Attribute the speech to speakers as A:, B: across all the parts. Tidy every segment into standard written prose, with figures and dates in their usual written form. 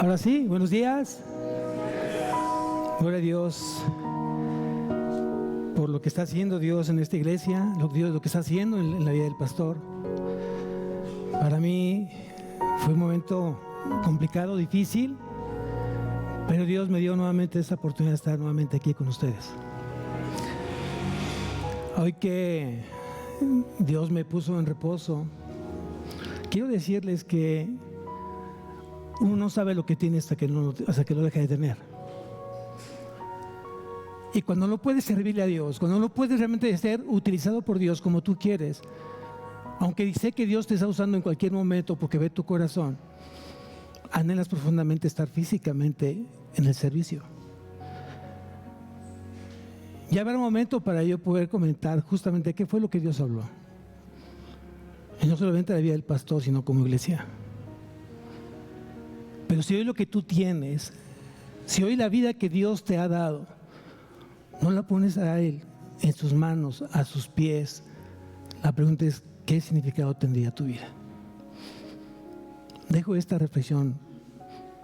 A: Ahora sí, buenos días. Gloria a Dios por lo que está haciendo Dios en esta iglesia, lo que está haciendo en la vida del pastor. Para mí fue un momento complicado, difícil, pero Dios me dio nuevamente esta oportunidad de estar nuevamente aquí con ustedes. Hoy que Dios me puso en reposo, quiero decirles que uno no sabe lo que tiene hasta que lo deja de tener. Y cuando no puedes servirle a Dios, cuando no puedes realmente ser utilizado por Dios como tú quieres, aunque sé que Dios te está usando en cualquier momento porque ve tu corazón, anhelas profundamente estar físicamente en el servicio. Ya habrá un momento para yo poder comentar justamente qué fue lo que Dios habló. Y no solamente la vida del pastor, sino como iglesia. Pero si hoy lo que tú tienes, si hoy la vida que Dios te ha dado, no la pones a Él, en sus manos, a sus pies, la pregunta es, ¿qué significado tendría tu vida? Dejo esta reflexión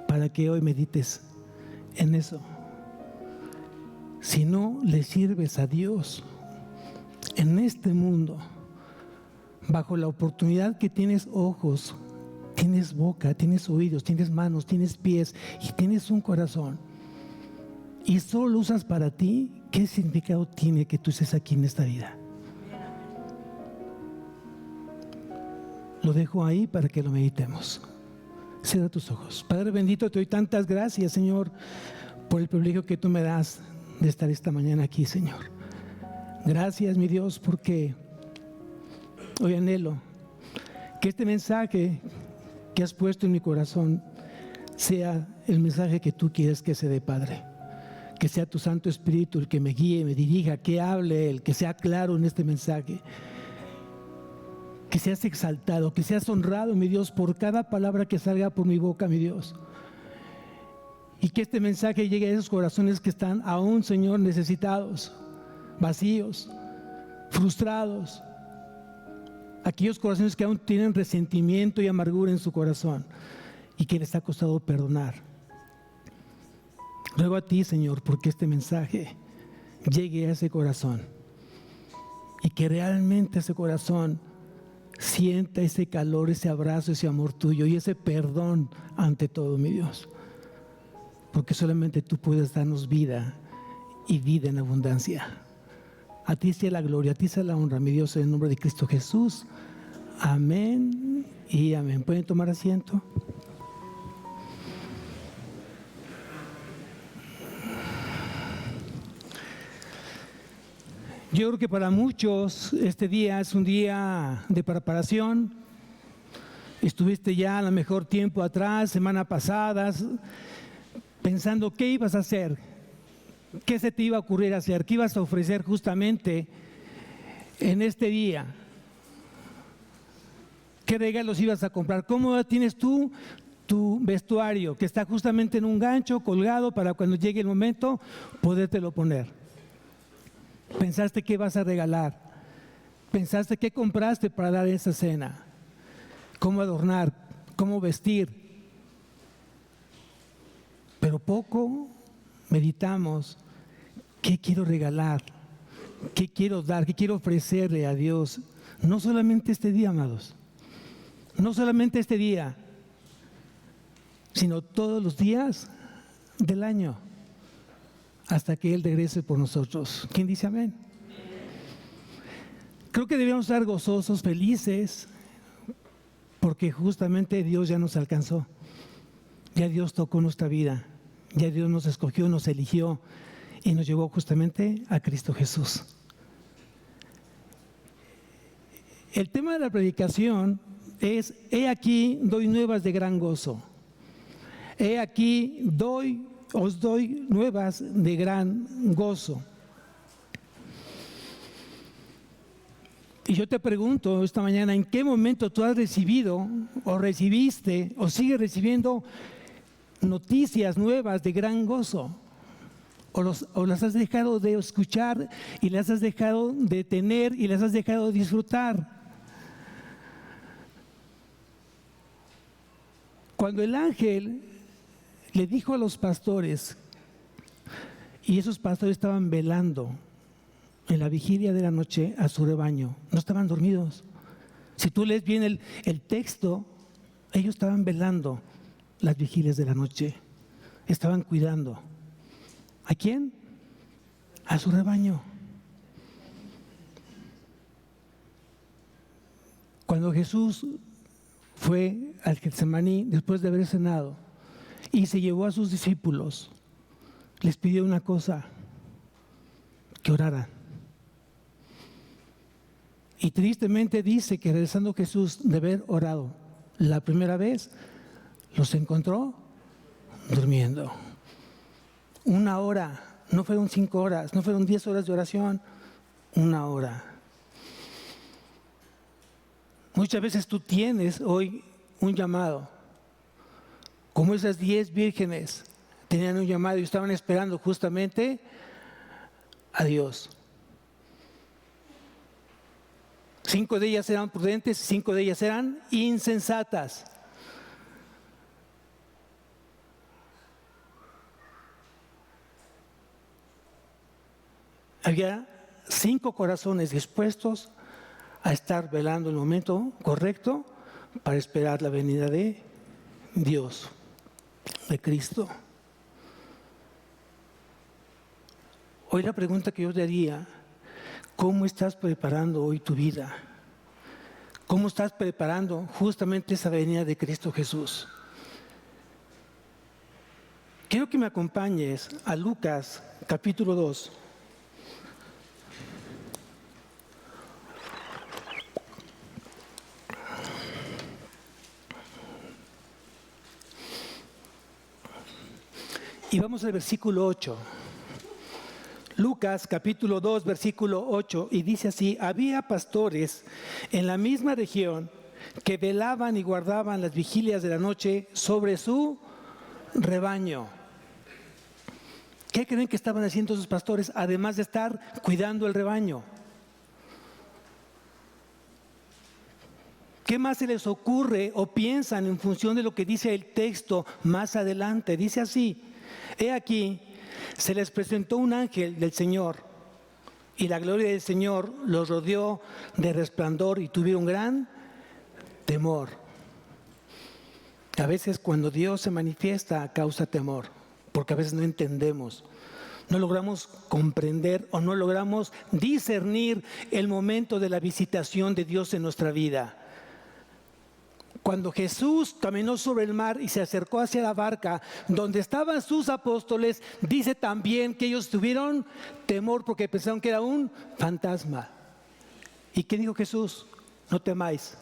A: para que hoy medites en eso. Si no le sirves a Dios en este mundo, bajo la oportunidad que tienes ojos, tienes boca, tienes oídos, tienes manos, tienes pies y tienes un corazón, y solo lo usas para ti, ¿qué significado tiene que tú estés aquí en esta vida? Lo dejo ahí para que lo meditemos. Cierra tus ojos. Padre bendito, te doy tantas gracias, Señor, por el privilegio que tú me das de estar esta mañana aquí, Señor. Gracias, mi Dios, porque hoy anhelo que este mensaje que has puesto en mi corazón sea el mensaje que tú quieres que se dé, Padre. Que sea tu Santo Espíritu el que me guíe, me dirija, que hable Él, que sea claro en este mensaje. Que seas exaltado, que seas honrado, mi Dios, por cada palabra que salga por mi boca, mi Dios. Y que este mensaje llegue a esos corazones que están aún, Señor, necesitados, vacíos, frustrados. Aquellos corazones que aún tienen resentimiento y amargura en su corazón y que les ha costado perdonar. Ruego a ti, Señor, porque este mensaje llegue a ese corazón y que realmente ese corazón sienta ese calor, ese abrazo, ese amor tuyo y ese perdón ante todo, mi Dios. Porque solamente tú puedes darnos vida y vida en abundancia. A ti sea la gloria, a ti sea la honra, mi Dios, en el nombre de Cristo Jesús. Amén y amén. ¿Pueden tomar asiento? Yo creo que para muchos este día es un día de preparación. Estuviste ya a lo mejor tiempo atrás, semanas pasadas, pensando qué ibas a hacer, qué se te iba a ocurrir hacer, qué ibas a ofrecer justamente en este día, qué regalos ibas a comprar, cómo tienes tú tu vestuario que está justamente en un gancho colgado para cuando llegue el momento podértelo poner. Pensaste qué vas a regalar, pensaste qué compraste para dar esa cena, cómo adornar, cómo vestir. Pero poco meditamos qué quiero regalar, qué quiero dar, qué quiero ofrecerle a Dios. No solamente este día, amados, no solamente este día, sino todos los días del año, hasta que Él regrese por nosotros. ¿Quién dice amén? Creo que debemos estar gozosos, felices, porque justamente Dios ya nos alcanzó. Ya Dios tocó nuestra vida, ya Dios nos escogió, nos eligió y nos llevó justamente a Cristo Jesús. El tema de la predicación es: he aquí doy nuevas de gran gozo. He aquí os doy nuevas de gran gozo. Y yo te pregunto esta mañana, ¿en qué momento tú has recibido o recibiste o sigues recibiendo noticias nuevas de gran gozo? ¿O las has dejado de escuchar y las has dejado de tener y las has dejado de disfrutar? Cuando el ángel le dijo a los pastores, y esos pastores estaban velando en la vigilia de la noche a su rebaño, no estaban dormidos. Si tú lees bien el texto, ellos estaban velando las vigilias de la noche, estaban cuidando. ¿A quién? A su rebaño. Cuando Jesús fue al Getsemaní después de haber cenado y se llevó a sus discípulos, les pidió una cosa: que oraran. Y tristemente dice que regresando Jesús de haber orado la primera vez, los encontró durmiendo. 1 hora, no fueron 5 horas, no fueron 10 horas de oración, 1 hora. Muchas veces tú tienes hoy un llamado, como esas 10 vírgenes tenían un llamado y estaban esperando justamente a Dios. 5 de ellas eran prudentes, 5 de ellas eran insensatas. Había 5 corazones dispuestos a estar velando el momento correcto para esperar la venida de Dios, de Cristo. Hoy la pregunta que yo te haría: ¿cómo estás preparando hoy tu vida? ¿Cómo estás preparando justamente esa venida de Cristo Jesús? Quiero que me acompañes a Lucas capítulo 2. Y vamos al versículo 8. Lucas capítulo 2, versículo 8, y dice así: había pastores en la misma región que velaban y guardaban las vigilias de la noche sobre su rebaño. ¿Qué creen que estaban haciendo esos pastores, además de estar cuidando el rebaño? ¿Qué más se les ocurre o piensan en función de lo que dice el texto más adelante? Dice así: he aquí, se les presentó un ángel del Señor, y la gloria del Señor los rodeó de resplandor y tuvieron gran temor. A veces cuando Dios se manifiesta causa temor, porque a veces no entendemos, no logramos comprender o no logramos discernir el momento de la visitación de Dios en nuestra vida. Cuando Jesús caminó sobre el mar y se acercó hacia la barca donde estaban sus apóstoles, dice también que ellos tuvieron temor porque pensaron que era un fantasma. ¿Y qué dijo Jesús? No temáis,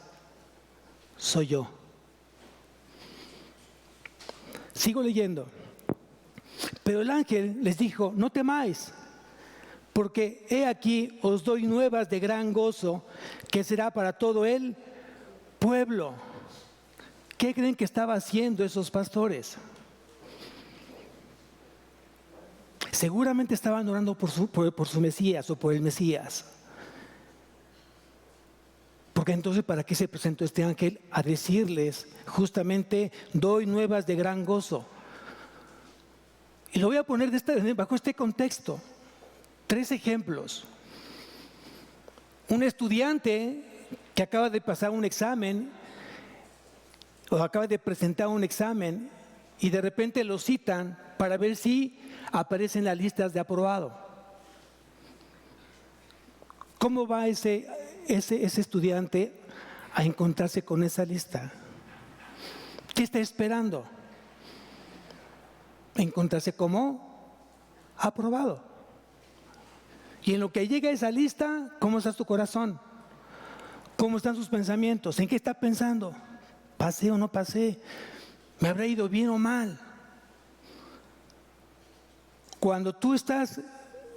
A: soy yo. Sigo leyendo. Pero el ángel les dijo: no temáis, porque he aquí os doy nuevas de gran gozo, que será para todo el pueblo. ¿Qué creen que estaban haciendo esos pastores? Seguramente estaban orando por su Mesías o por el Mesías. Porque entonces, ¿para qué se presentó este ángel? A decirles justamente: doy nuevas de gran gozo. Y lo voy a poner bajo este contexto. 3 ejemplos. Un estudiante que acaba de pasar un examen o acaba de presentar un examen y de repente lo citan para ver si aparece en las listas de aprobado. ¿Cómo va ese estudiante a encontrarse con esa lista? ¿Qué está esperando? Encontrarse como aprobado. Y en lo que llega a esa lista, ¿cómo está tu corazón? ¿Cómo están sus pensamientos? ¿En qué está pensando? ¿Pasé o no pasé? ¿Me habrá ido bien o mal? Cuando tú estás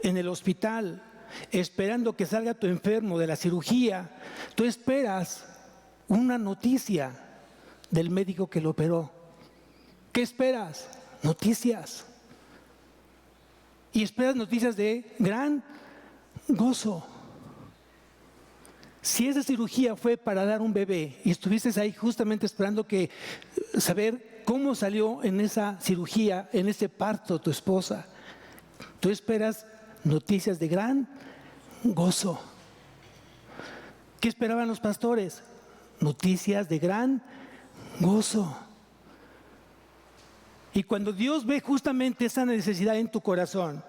A: en el hospital esperando que salga tu enfermo de la cirugía, tú esperas una noticia del médico que lo operó. ¿Qué esperas? Noticias. Y esperas noticias de gran gozo. Si esa cirugía fue para dar un bebé y estuviste ahí justamente esperando saber cómo salió en esa cirugía, en ese parto tu esposa. Tú esperas noticias de gran gozo. ¿Qué esperaban los pastores? Noticias de gran gozo. Y cuando Dios ve justamente esa necesidad en tu corazón,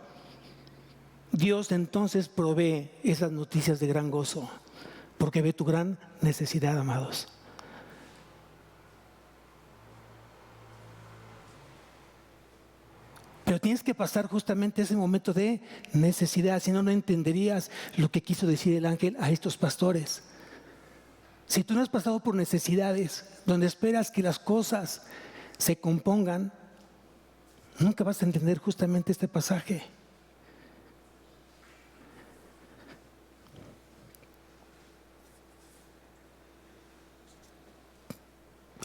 A: Dios entonces provee esas noticias de gran gozo, porque ve tu gran necesidad, amados. Pero tienes que pasar justamente ese momento de necesidad, si no, no entenderías lo que quiso decir el ángel a estos pastores. Si tú no has pasado por necesidades donde esperas que las cosas se compongan, nunca vas a entender justamente este pasaje.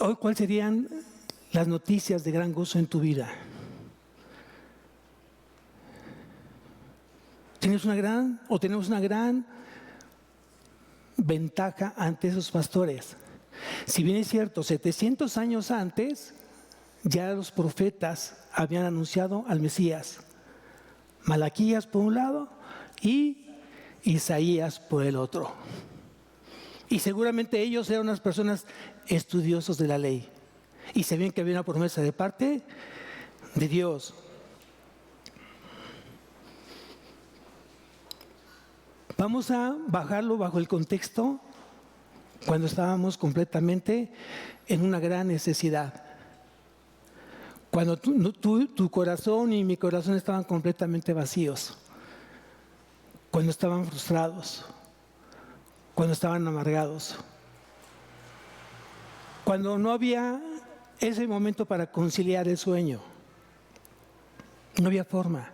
A: Hoy, ¿cuáles serían las noticias de gran gozo en tu vida? Tenemos una gran ventaja ante esos pastores. Si bien es cierto, 700 años antes, ya los profetas habían anunciado al Mesías. Malaquías por un lado y Isaías por el otro. Y seguramente ellos eran unas personas estudiosos de la ley. Y sabían que había una promesa de parte de Dios. Vamos a bajarlo bajo el contexto cuando estábamos completamente en una gran necesidad. Cuando tu corazón y mi corazón estaban completamente vacíos. Cuando estaban frustrados. Cuando estaban amargados. Cuando no había ese momento para conciliar el sueño. No había forma.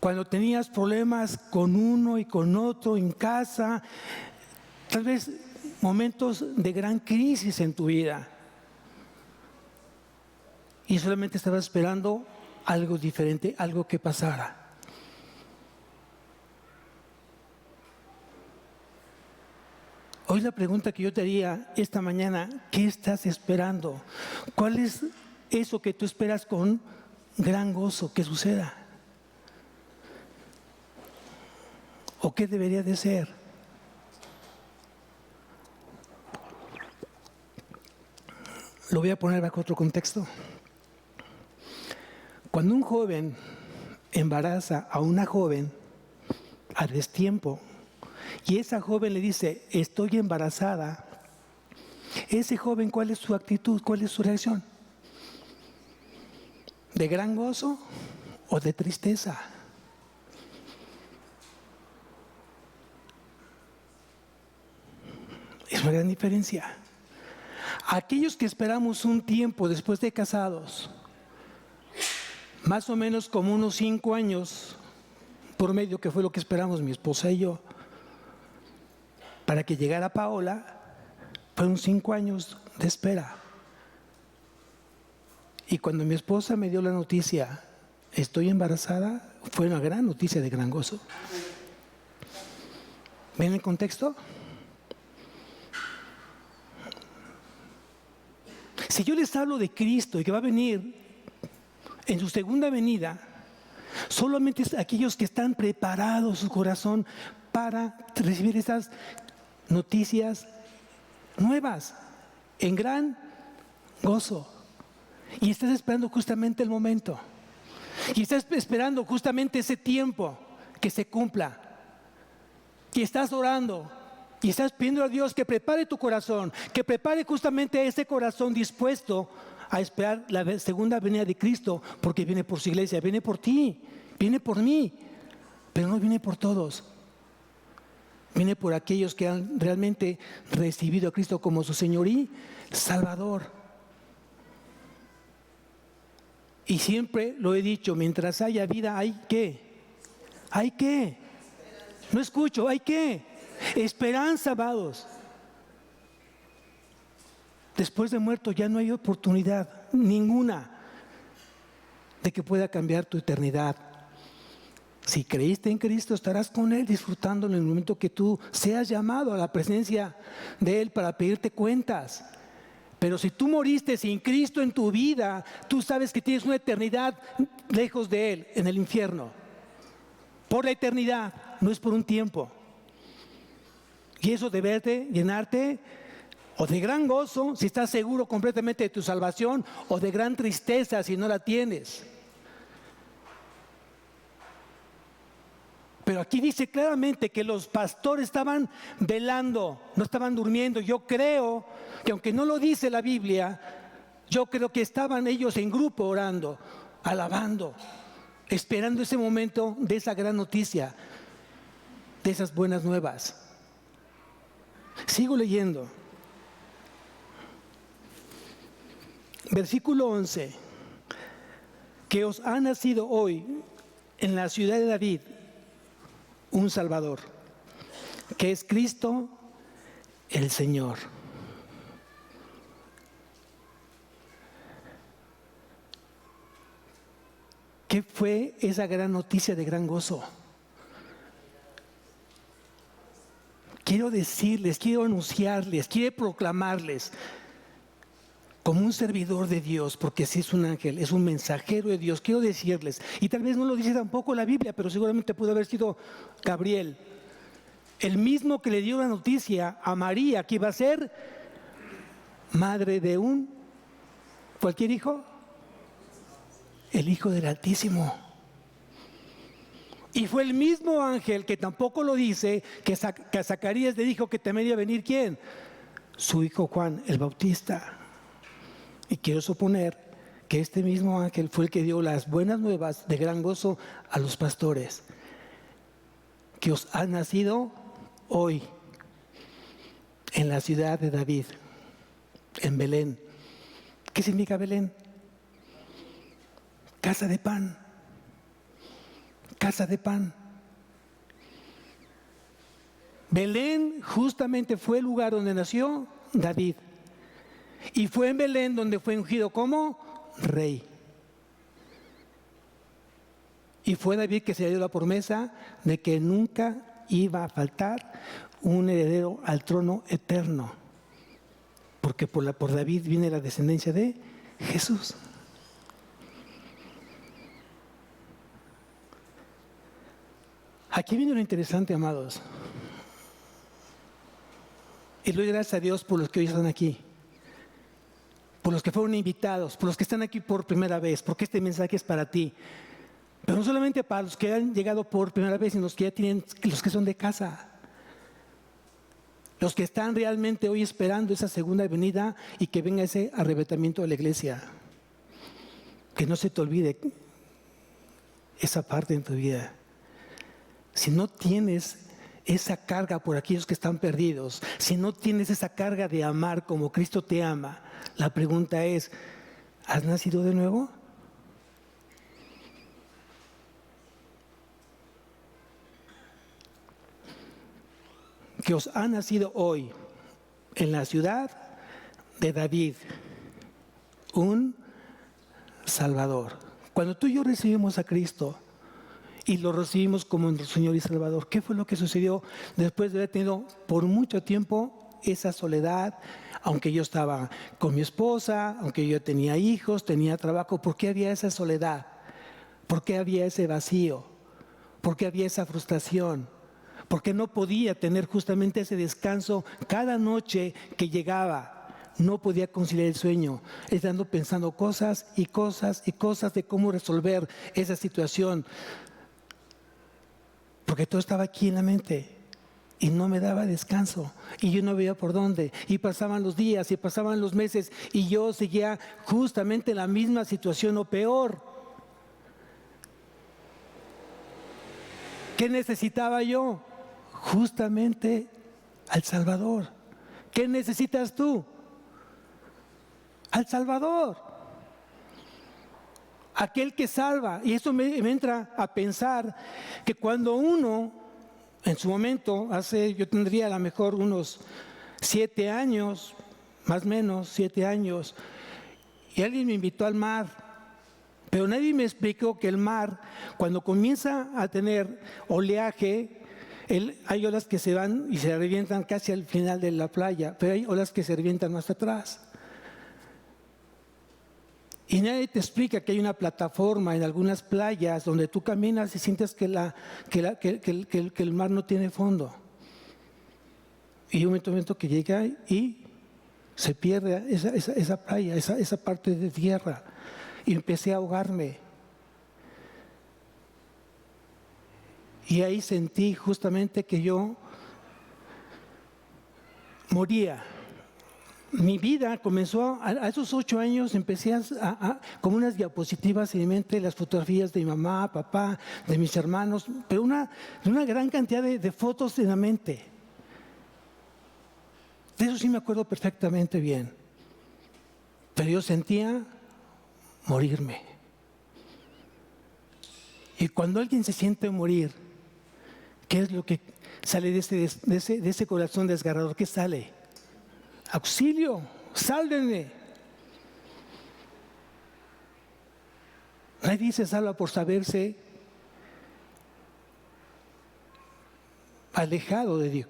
A: Cuando tenías problemas con uno y con otro en casa, tal vez momentos de gran crisis en tu vida. Y solamente estabas esperando algo diferente, algo que pasara. Hoy la pregunta que yo te haría esta mañana, ¿qué estás esperando? ¿Cuál es eso que tú esperas con gran gozo que suceda? ¿O qué debería de ser? Lo voy a poner bajo otro contexto. Cuando un joven embaraza a una joven a destiempo y esa joven le dice, estoy embarazada, ese joven, ¿cuál es su actitud? ¿Cuál es su reacción? ¿De gran gozo o de tristeza? Es una gran diferencia. Aquellos que esperamos un tiempo después de casados, más o menos como unos 5 años por medio, que fue lo que esperamos mi esposa y yo, para que llegara Paola, fueron 5 años de espera. Y cuando mi esposa me dio la noticia, estoy embarazada, fue una gran noticia de gran gozo. ¿Ven el contexto? Si yo les hablo de Cristo y que va a venir en su segunda venida, solamente aquellos que están preparados su corazón para recibir esas noticias nuevas en gran gozo. Y estás esperando justamente el momento. Y estás esperando justamente ese tiempo que se cumpla. Y estás orando. Y estás pidiendo a Dios que prepare tu corazón, que prepare justamente ese corazón dispuesto a esperar la segunda venida de Cristo, porque viene por su iglesia, viene por ti, viene por mí, pero no viene por todos. Viene por aquellos que han realmente recibido a Cristo como su Señor y Salvador. Y siempre lo he dicho, mientras haya vida, ¿hay qué? ¿Hay qué? No escucho, ¿hay qué? Esperanza, amados. Después de muerto ya no hay oportunidad ninguna de que pueda cambiar tu eternidad. Si creíste en Cristo, estarás con Él disfrutándolo en el momento que tú seas llamado a la presencia de Él para pedirte cuentas. Pero si tú moriste sin Cristo en tu vida, tú sabes que tienes una eternidad lejos de Él, en el infierno. Por la eternidad, no es por un tiempo. Y eso debe llenarte o de gran gozo si estás seguro completamente de tu salvación, o de gran tristeza si no la tienes. Pero aquí dice claramente que los pastores estaban velando, no estaban durmiendo. Yo creo que, aunque no lo dice la Biblia, yo creo que estaban ellos en grupo orando, alabando, esperando ese momento de esa gran noticia, de esas buenas nuevas. Sigo leyendo. Versículo 11. Que os ha nacido hoy en la ciudad de David un Salvador, que es Cristo el Señor. ¿Qué fue esa gran noticia de gran gozo? Quiero decirles, quiero anunciarles, quiero proclamarles, como un servidor de Dios, porque si es un ángel, es un mensajero de Dios, quiero decirles, y tal vez no lo dice tampoco la Biblia, pero seguramente pudo haber sido Gabriel, el mismo que le dio la noticia a María, que iba a ser madre de cualquier hijo, el Hijo del Altísimo. Y fue el mismo ángel que tampoco lo dice, que a Zacarías le dijo que también iba a venir ¿quién? Su hijo Juan el Bautista. Y quiero suponer que este mismo ángel fue el que dio las buenas nuevas de gran gozo a los pastores. Que os ha nacido hoy en la ciudad de David, en Belén. ¿Qué significa Belén? Casa de pan. Casa de pan. Belén justamente fue el lugar donde nació David. Y fue en Belén donde fue ungido como rey. Y fue David que se le dio la promesa de que nunca iba a faltar un heredero al trono eterno. Porque por David viene la descendencia de Jesús. Aquí viene lo interesante, amados. Y doy gracias a Dios por los que hoy están aquí, por los que fueron invitados, por los que están aquí por primera vez, porque este mensaje es para ti. Pero no solamente para los que han llegado por primera vez, sino los que ya tienen, los que son de casa. Los que están realmente hoy esperando esa segunda venida y que venga ese arrebatamiento de la iglesia. Que no se te olvide esa parte en tu vida. Si no tienes esa carga por aquellos que están perdidos, si no tienes esa carga de amar como Cristo te ama, la pregunta es, ¿has nacido de nuevo? Que os ha nacido hoy en la ciudad de David un Salvador. Cuando tú y yo recibimos a Cristo y lo recibimos como nuestro Señor y Salvador, ¿qué fue lo que sucedió después de haber tenido por mucho tiempo esa soledad? Aunque yo estaba con mi esposa, aunque yo tenía hijos, tenía trabajo, ¿por qué había esa soledad? ¿Por qué había ese vacío? ¿Por qué había esa frustración? ¿Por qué no podía tener justamente ese descanso cada noche que llegaba? No podía conciliar el sueño, estando pensando cosas y cosas y cosas de cómo resolver esa situación. Porque todo estaba aquí en la mente y no me daba descanso y yo no veía por dónde, y pasaban los días y pasaban los meses y yo seguía justamente en la misma situación o peor. ¿Qué necesitaba yo? Justamente al Salvador. ¿Qué necesitas tú? Al Salvador. Aquel que salva. Y eso me entra a pensar que cuando uno, en su momento, yo tendría a lo mejor unos 7 años, más o menos 7 años, y alguien me invitó al mar, pero nadie me explicó que el mar, cuando comienza a tener oleaje, hay olas que se van y se revientan casi al final de la playa, pero hay olas que se revientan más atrás. Y nadie te explica que hay una plataforma en algunas playas donde tú caminas y sientes que el mar no tiene fondo. Y un momento que llega y se pierde esa playa, esa parte de tierra. Y empecé a ahogarme. Y ahí sentí justamente que yo moría. Mi vida comenzó, a esos 8 años empecé como unas diapositivas en mi mente, las fotografías de mi mamá, papá, de mis hermanos, pero una gran cantidad de fotos en la mente. De eso sí me acuerdo perfectamente bien. Pero yo sentía morirme. Y cuando alguien se siente morir, ¿qué es lo que sale de ese corazón desgarrador? ¿Qué sale? Auxilio, sálvenme. Nadie se salva por saberse alejado de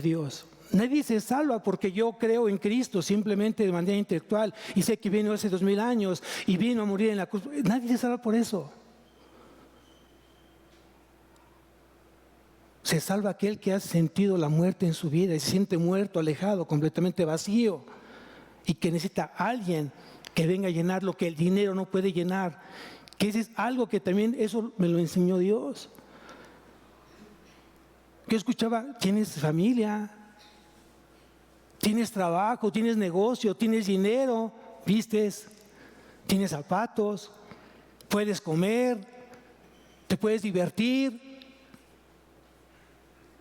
A: Dios. Nadie se salva porque yo creo en Cristo simplemente de manera intelectual y sé que vino hace 2000 años y vino a morir en la cruz. Nadie se salva por eso. Se salva aquel que ha sentido la muerte en su vida y se siente muerto, alejado, completamente vacío y que necesita a alguien que venga a llenar lo que el dinero no puede llenar. Que ese es algo que también eso me lo enseñó Dios. Yo escuchaba, tienes familia, tienes trabajo, tienes negocio, tienes dinero, vistes, tienes zapatos, puedes comer, te puedes divertir.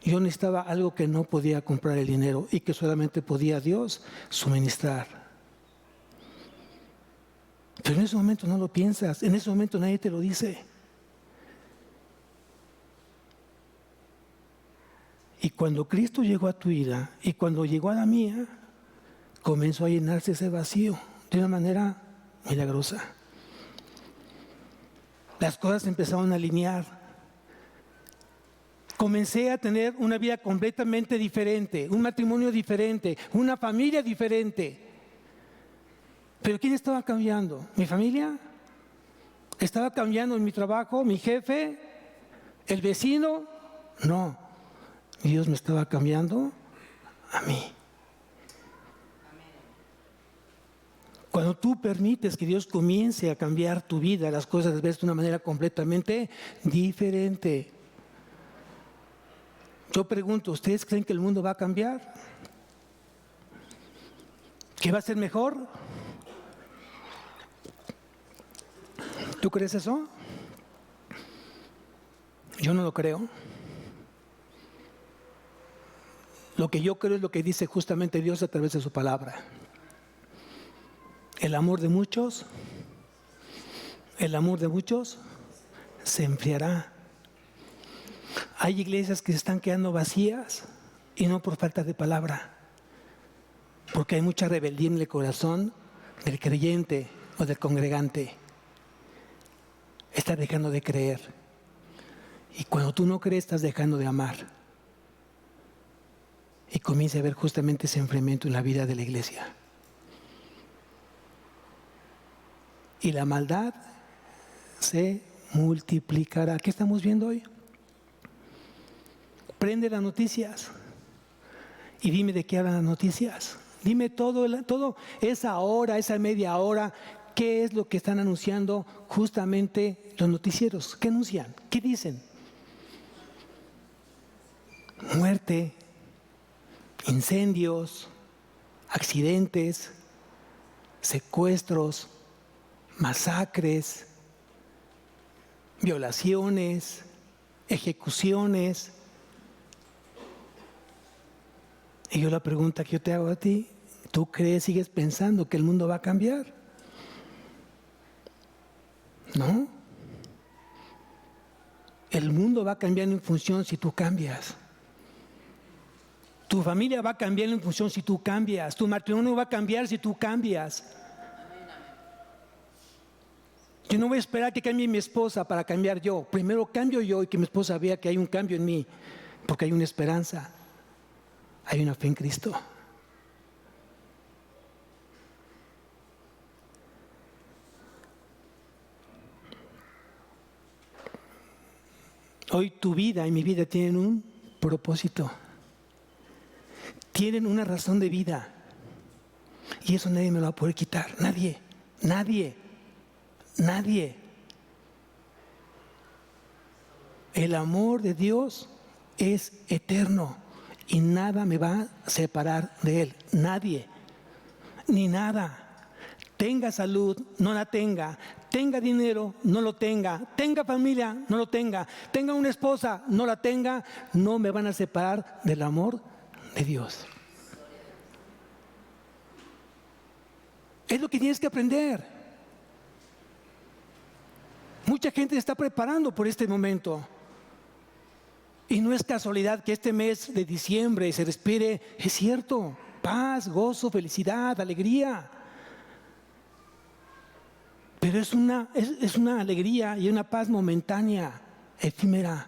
A: Yo necesitaba algo que no podía comprar el dinero y que solamente podía Dios suministrar. Pero en ese momento no lo piensas, en ese momento nadie te lo dice. Y cuando Cristo llegó a tu vida y cuando llegó a la mía, comenzó a llenarse ese vacío de una manera milagrosa. Las cosas empezaron a alinear. Comencé a tener una vida completamente diferente, un matrimonio diferente, una familia diferente. ¿Pero quién estaba cambiando? ¿Mi familia? ¿Estaba cambiando en mi trabajo? ¿Mi jefe? ¿El vecino? No. Dios me estaba cambiando a mí. Cuando tú permites que Dios comience a cambiar tu vida, las cosas las ves de una manera completamente diferente. Yo pregunto, ¿ustedes creen que el mundo va a cambiar? ¿Que va a ser mejor? ¿Tú crees eso? Yo no lo creo. Lo que yo creo es lo que dice justamente Dios a través de su palabra. El amor de muchos se enfriará. Hay iglesias que se están quedando vacías y no por falta de palabra, porque hay mucha rebeldía en el corazón del creyente o del congregante. Está dejando de creer. Y cuando tú no crees, estás dejando de amar. Y comienza a haber justamente ese enfriamiento en la vida de la iglesia. Y la maldad se multiplicará. ¿Qué estamos viendo hoy? Prende las noticias y dime de qué hablan las noticias. Dime todo esa hora, esa media hora, qué es lo que están anunciando justamente los noticieros. ¿Qué anuncian? ¿Qué dicen? Muerte, incendios, accidentes, secuestros, masacres, violaciones, ejecuciones. Y yo la pregunta que yo te hago a ti, ¿tú crees, sigues pensando que el mundo va a cambiar? ¿No? El mundo va cambiando en función si tú cambias. Tu familia va cambiando en función si tú cambias. Tu matrimonio va a cambiar si tú cambias. Yo no voy a esperar que cambie mi esposa para cambiar yo. Primero cambio yo y que mi esposa vea que hay un cambio en mí, porque hay una esperanza. Hay una fe en Cristo. Hoy tu vida y mi vida tienen un propósito. Tienen una razón de vida. Y eso nadie me lo va a poder quitar. Nadie. El amor de Dios es eterno y nada me va a separar de Él. Nadie, ni nada. Tenga salud, no la tenga. Tenga dinero, no lo tenga. Tenga familia, no lo tenga. Tenga una esposa, no la tenga. No me van a separar del amor de Dios. Es lo que tienes que aprender. Mucha gente se está preparando por este momento. Y no es casualidad que este mes de diciembre se respire, es cierto, paz, gozo, felicidad, alegría. Pero es una alegría y una paz momentánea, efímera.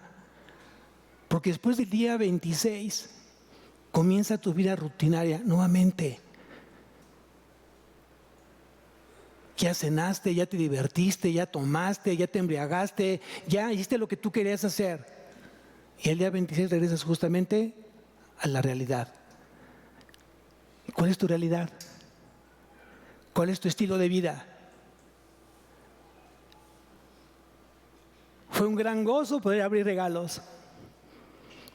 A: Porque después del día 26 comienza tu vida rutinaria nuevamente. Ya cenaste, ya te divertiste, ya tomaste, ya te embriagaste, ya hiciste lo que tú querías hacer. Y el día 26 regresas justamente a la realidad. ¿Cuál es tu realidad? ¿Cuál es tu estilo de vida? Fue un gran gozo poder abrir regalos.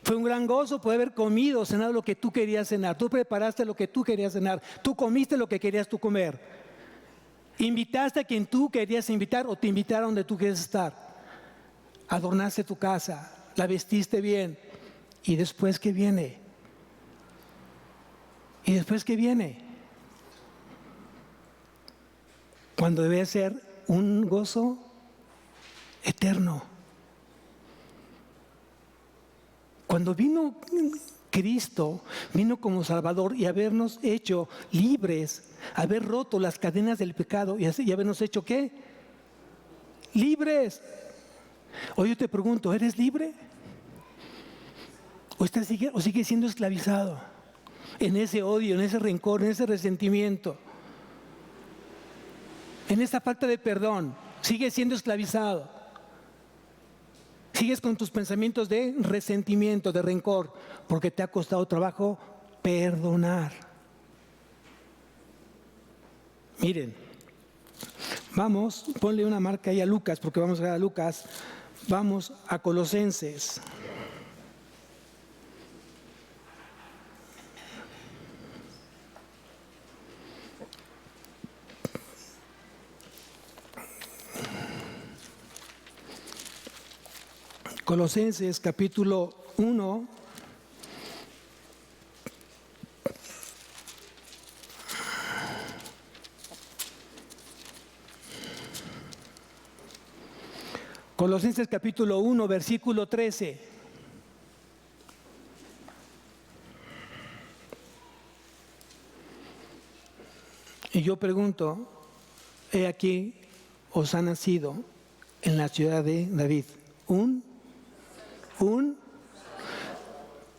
A: Fue un gran gozo poder haber comido, cenado lo que tú querías cenar. Tú preparaste lo que tú querías cenar. Tú comiste lo que querías tú comer. Invitaste a quien tú querías invitar o te invitaron donde tú quieres estar. Adornaste tu casa. La vestiste bien. ¿Y después qué viene? ¿Y después qué viene? Cuando debe ser un gozo eterno. Cuando vino Cristo, vino como Salvador y habernos hecho libres, haber roto las cadenas del pecado y habernos hecho ¿qué? Libres. Hoy yo te pregunto, ¿eres libre? ¿O sigue siendo esclavizado en ese odio, en ese rencor, en ese resentimiento, en esa falta de perdón? ¿Sigues siendo esclavizado? ¿Sigues con tus pensamientos de resentimiento, de rencor, porque te ha costado trabajo perdonar? Miren, vamos, ponle una marca ahí a Lucas, porque vamos a ver a Lucas. Vamos a Colosenses. Colosenses capítulo 1. Colosenses capítulo 1, versículo 13. Y yo pregunto, he aquí, os ha nacido en la ciudad de David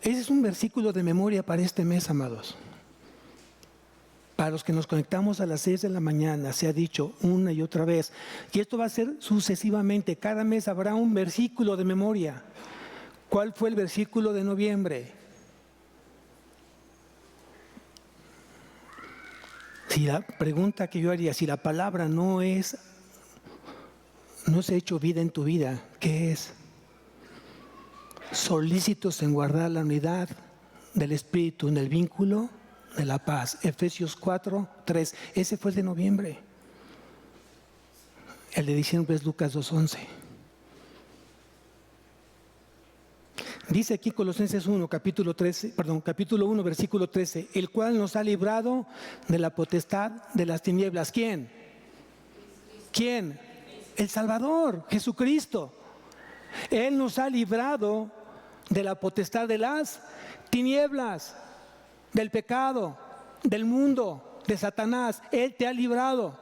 A: ese es un versículo de memoria para este mes, amados. Para los que nos conectamos a las 6 de la mañana, se ha dicho una y otra vez, y esto va a ser sucesivamente, cada mes habrá un versículo de memoria. ¿Cuál fue el versículo de noviembre? Si la pregunta que yo haría, si la palabra no se ha hecho vida en tu vida, ¿qué es? Solícitos en guardar la unidad del Espíritu en el vínculo de la paz. Efesios 4, 3. Ese fue el de noviembre. El de diciembre es Lucas 2:11. Dice aquí Colosenses 1, capítulo 1, versículo 13, el cual nos ha librado de la potestad de las tinieblas. ¿Quién? ¿Quién? El Salvador, Jesucristo. Él nos ha librado de la potestad de las tinieblas, del pecado, del mundo, de Satanás. Él te ha librado.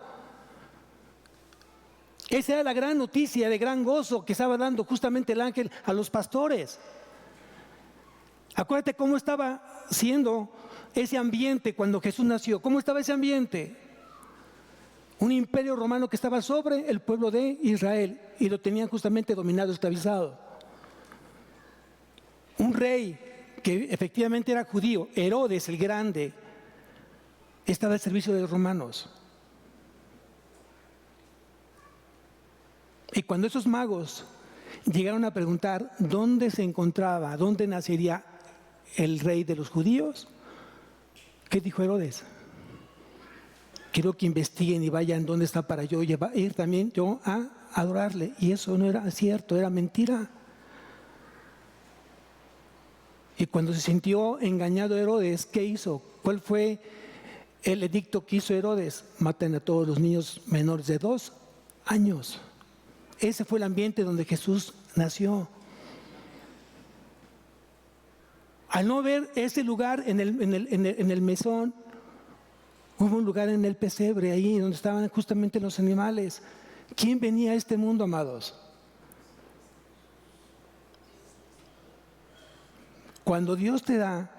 A: Esa era la gran noticia de gran gozo que estaba dando justamente el ángel a los pastores. Acuérdate cómo estaba siendo ese ambiente cuando Jesús nació. ¿Cómo estaba ese ambiente? Un imperio romano que estaba sobre el pueblo de Israel y lo tenían justamente dominado, esclavizado. un rey que efectivamente era judío, Herodes el Grande, estaba al servicio de los romanos. Y cuando esos magos llegaron a preguntar dónde se encontraba, dónde nacería el rey de los judíos, ¿qué dijo Herodes? Quiero que investiguen y vayan dónde está para yo ir también yo a adorarle. Y eso no era cierto, era mentira. Y cuando se sintió engañado Herodes, ¿qué hizo? ¿Cuál fue el edicto que hizo Herodes? Maten a todos los niños menores de 2 años. Ese fue el ambiente donde Jesús nació. Al no ver ese lugar en el mesón, hubo un lugar en el pesebre, ahí donde estaban justamente los animales. ¿Quién venía a este mundo, amados? Cuando Dios te da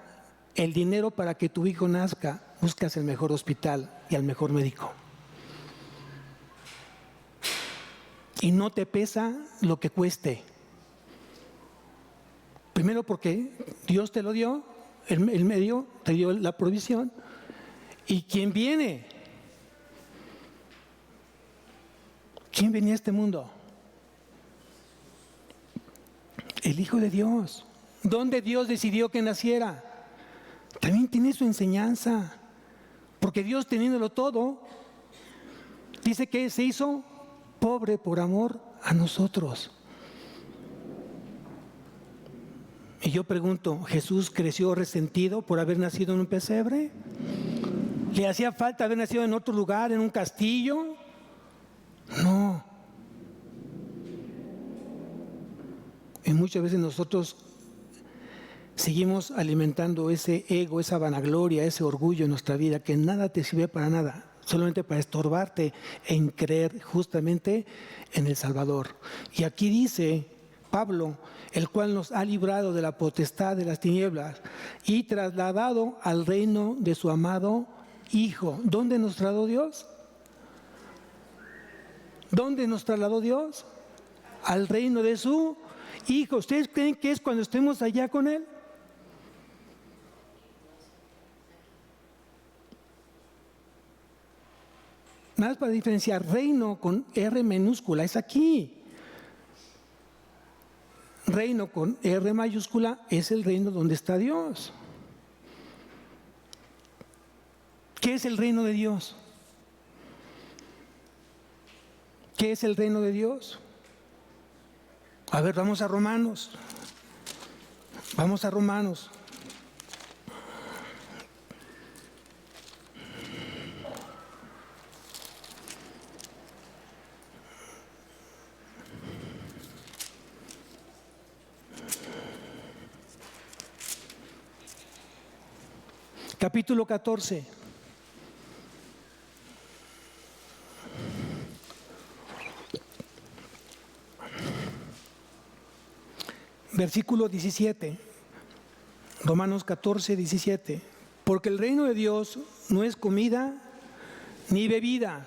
A: el dinero para que tu hijo nazca, buscas el mejor hospital y al mejor médico. Y no te pesa lo que cueste. Primero porque Dios te lo dio, el medio, te dio la provisión. ¿Y quién viene? ¿Quién venía a este mundo? El Hijo de Dios. ¿Dónde Dios decidió que naciera? También tiene su enseñanza. Porque Dios, teniéndolo todo, dice que se hizo pobre por amor a nosotros. Y yo pregunto, ¿Jesús creció resentido por haber nacido en un pesebre? ¿Le hacía falta haber nacido en otro lugar, en un castillo? No. Y muchas veces nosotros seguimos alimentando ese ego, esa vanagloria, ese orgullo en nuestra vida, que nada te sirve para nada, solamente para estorbarte en creer justamente en el Salvador. Y aquí dice Pablo, el cual nos ha librado de la potestad de las tinieblas y trasladado al reino de su amado Hijo. ¿Dónde nos trasladó Dios? ¿Dónde nos trasladó Dios? Al reino de su Hijo. ¿Ustedes creen que es cuando estemos allá con Él? Nada más para diferenciar, reino con R minúscula es aquí. Reino con R mayúscula es el reino donde está Dios. ¿Qué es el reino de Dios? ¿Qué es el reino de Dios? A ver, vamos a Romanos. Vamos a Romanos. Capítulo 14. Versículo 17. Romanos 14, 17. Porque el reino de Dios no es comida ni bebida,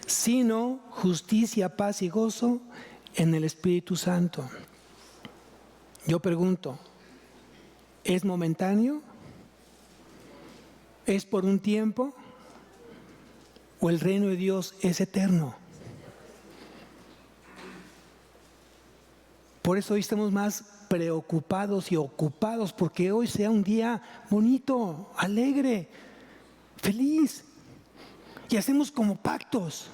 A: sino justicia, paz y gozo en el Espíritu Santo. Yo pregunto, ¿es momentáneo? ¿Es por un tiempo? ¿O el reino de Dios es eterno? Por eso hoy estamos más preocupados y ocupados, porque hoy sea un día bonito, alegre, feliz. Y hacemos como pactos,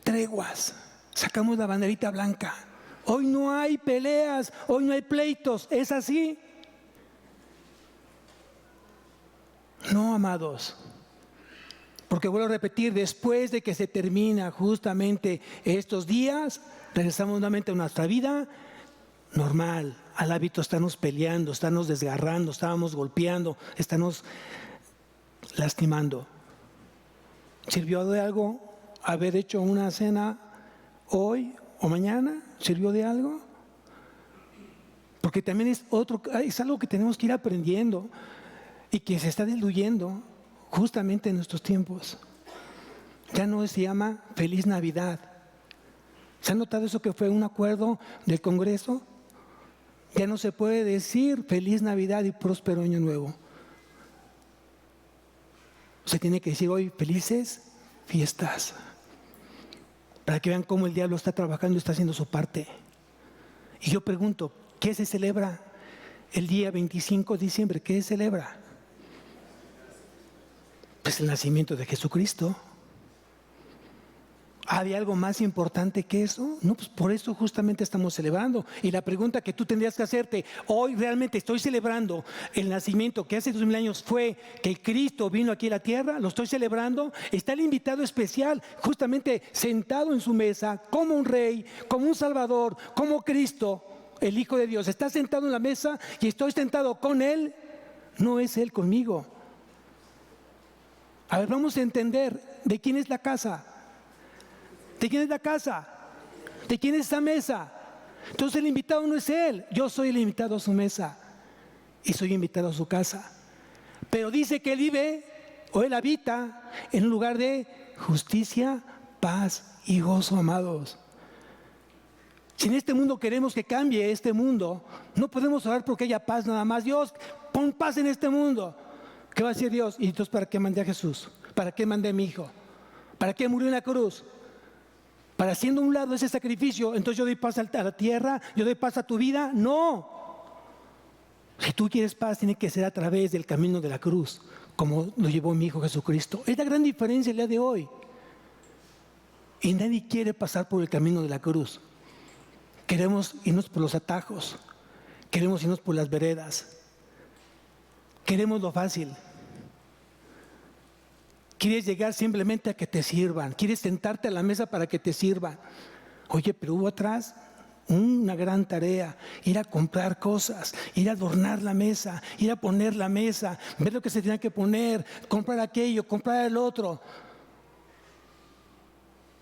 A: treguas, sacamos la banderita blanca. Hoy no hay peleas, hoy no hay pleitos, ¿es así? No, amados, porque vuelvo a repetir, después de que se termina justamente estos días, regresamos nuevamente a nuestra vida normal, al hábito estarnos peleando, estarnos desgarrando, estarnos golpeando, estarnos lastimando. ¿Sirvió de algo haber hecho una cena hoy o mañana? ¿Sirvió de algo? Porque también es algo que tenemos que ir aprendiendo y que se está diluyendo justamente en nuestros tiempos. Ya no se llama Feliz Navidad. ¿Se ha notado eso que fue un acuerdo del Congreso? Ya no se puede decir feliz Navidad y próspero año nuevo. Se tiene que decir hoy felices fiestas. Para que vean cómo el diablo está trabajando y está haciendo su parte. Y yo pregunto, ¿qué se celebra el día 25 de diciembre? ¿Qué se celebra? Pues el nacimiento de Jesucristo. ¿Había algo más importante que eso? No, pues por eso justamente estamos celebrando. Y la pregunta que tú tendrías que hacerte, hoy realmente estoy celebrando el nacimiento que hace 2000 años fue que Cristo vino aquí a la tierra, lo estoy celebrando. Está el invitado especial, justamente sentado en su mesa, como un rey, como un salvador, como Cristo, el Hijo de Dios. Está sentado en la mesa y estoy sentado con Él, no es Él conmigo. A ver, vamos a entender de quién es la casa. ¿De quién es la casa? ¿De quién es esa mesa? Entonces el invitado no es Él, yo soy el invitado a su mesa y soy invitado a su casa. Pero dice que Él vive o Él habita en un lugar de justicia, paz y gozo, amados. Si en este mundo queremos que cambie este mundo, no podemos orar porque haya paz nada más. Dios, pon paz en este mundo. ¿Qué va a decir Dios? ¿Y entonces para qué mandé a Jesús? ¿Para qué mandé a mi hijo? ¿Para qué murió en la cruz? Para haciendo a un lado ese sacrificio, entonces yo doy paz a la tierra, yo doy paz a tu vida. No. Si tú quieres paz, tiene que ser a través del camino de la cruz, como lo llevó mi Hijo Jesucristo. Es la gran diferencia el día de hoy. Y nadie quiere pasar por el camino de la cruz. Queremos irnos por los atajos, queremos irnos por las veredas, queremos lo fácil. Quieres llegar simplemente a que te sirvan. Quieres sentarte a la mesa para que te sirvan. Oye, pero hubo atrás una gran tarea. Ir a comprar cosas, ir a adornar la mesa, ir a poner la mesa, ver lo que se tenía que poner, comprar aquello, comprar el otro.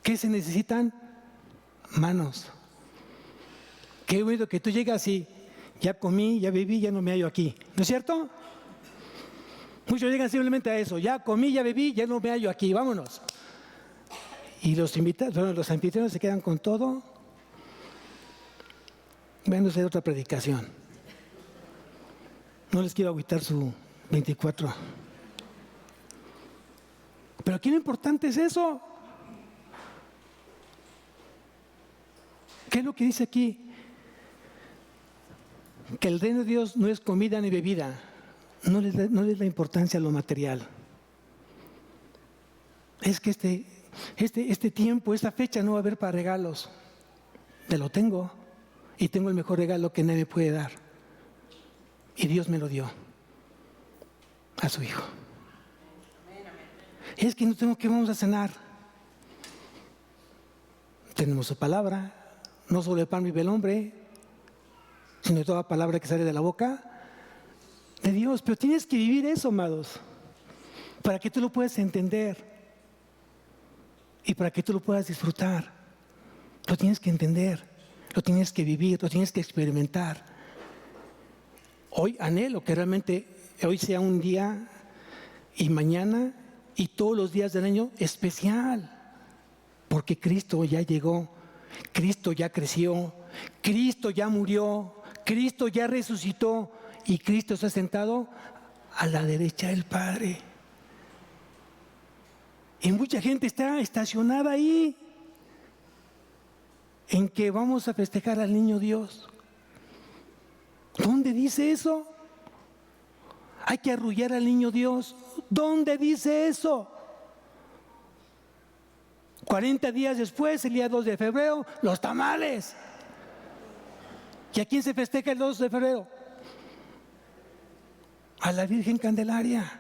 A: ¿Qué se necesitan? Manos. Qué bueno que tú llegas y ya comí, ya viví, ya no me hallo aquí. ¿No es cierto? Muchos llegan simplemente a eso, ya comí, ya bebí, ya no me hallo aquí, vámonos. Y los anfitriones se quedan con todo. Van a hacer otra predicación. No les quiero agüitar su 24. Pero aquí lo importante es eso. ¿Qué es lo que dice aquí? Que el reino de Dios no es comida ni bebida. No les da importancia a lo material. Es que este tiempo, esta fecha no va a haber para regalos. Te lo tengo y tengo el mejor regalo que nadie puede dar. Y Dios me lo dio a su Hijo. Es que no tengo que vamos a cenar. Tenemos su palabra, no solo el pan vive el hombre, sino toda palabra que sale de la boca de Dios. Pero tienes que vivir eso, amados, para que tú lo puedas entender y para que tú lo puedas disfrutar. Lo tienes que entender, lo tienes que vivir, lo tienes que experimentar. Hoy anhelo que realmente hoy sea un día y mañana y todos los días del año especial, porque Cristo ya llegó, Cristo ya creció, Cristo ya murió, Cristo ya resucitó y Cristo está sentado a la derecha del Padre. Y mucha gente está estacionada ahí en que vamos a festejar al niño Dios. ¿Dónde dice eso? Hay que arrullar al niño Dios. ¿Dónde dice eso? 40 días después, el día 2 de febrero, los tamales. ¿Y a quién se festeja el 2 de febrero? A la Virgen Candelaria.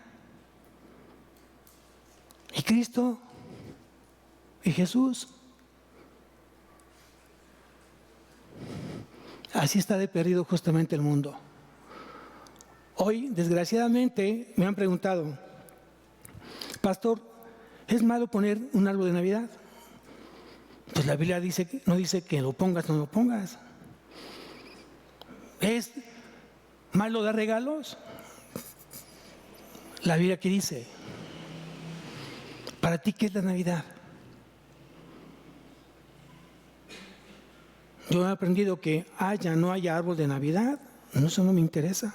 A: ¿Y Cristo? ¿Y Jesús? Así está de perdido justamente el mundo. Hoy, desgraciadamente, me han preguntado, pastor, ¿es malo poner un árbol de Navidad? Pues la Biblia no dice que lo pongas o no lo pongas. ¿Es malo dar regalos? La Biblia que dice, ¿para ti qué es la Navidad? Yo he aprendido que haya o no haya árbol de Navidad, eso no me interesa.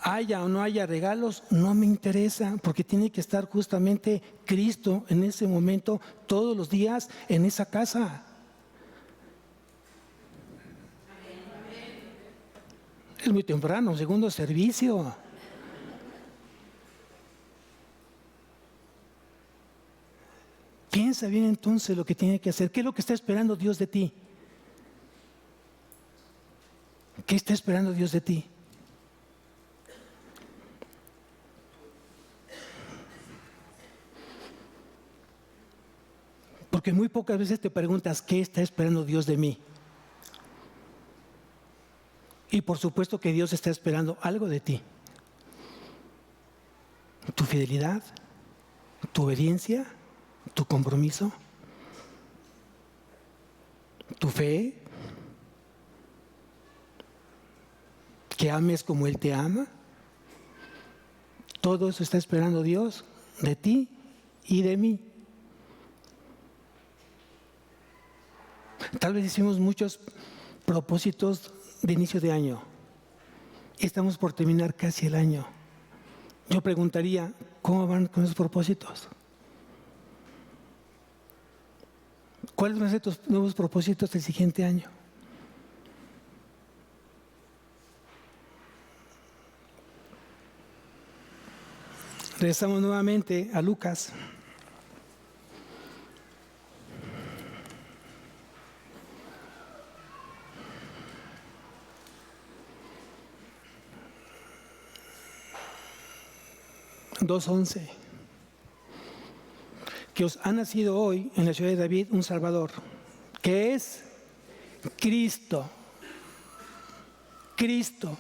A: Haya o no haya regalos, no me interesa, porque tiene que estar justamente Cristo en ese momento, todos los días, en esa casa. Es muy temprano, segundo servicio. Piensa bien entonces lo que tiene que hacer. ¿Qué es lo que está esperando Dios de ti? ¿Qué está esperando Dios de ti? Porque muy pocas veces te preguntas, ¿qué está esperando Dios de mí? Y por supuesto que Dios está esperando algo de ti. Tu fidelidad, tu obediencia, tu compromiso, tu fe, que ames como Él te ama. Todo eso está esperando Dios de ti y de mí. Tal vez hicimos muchos propósitos de inicio de año. Estamos por terminar casi el año. Yo preguntaría, ¿cómo van con esos propósitos? ¿Cuáles van a ser tus nuevos propósitos del siguiente año? Regresamos nuevamente a Lucas. (2:11) Que os ha nacido hoy en la ciudad de David un Salvador, que es Cristo. Cristo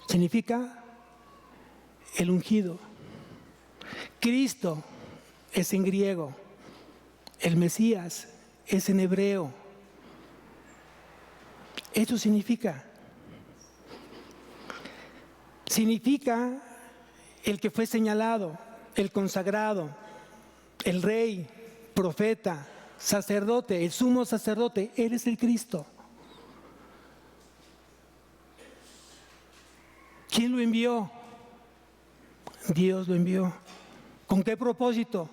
A: significa el ungido. Cristo es en griego, el Mesías es en hebreo. Eso significa el que fue señalado, el consagrado, el rey, profeta, sacerdote, el sumo sacerdote. Él es el Cristo. ¿Quién lo envió? Dios lo envió. ¿Con qué propósito?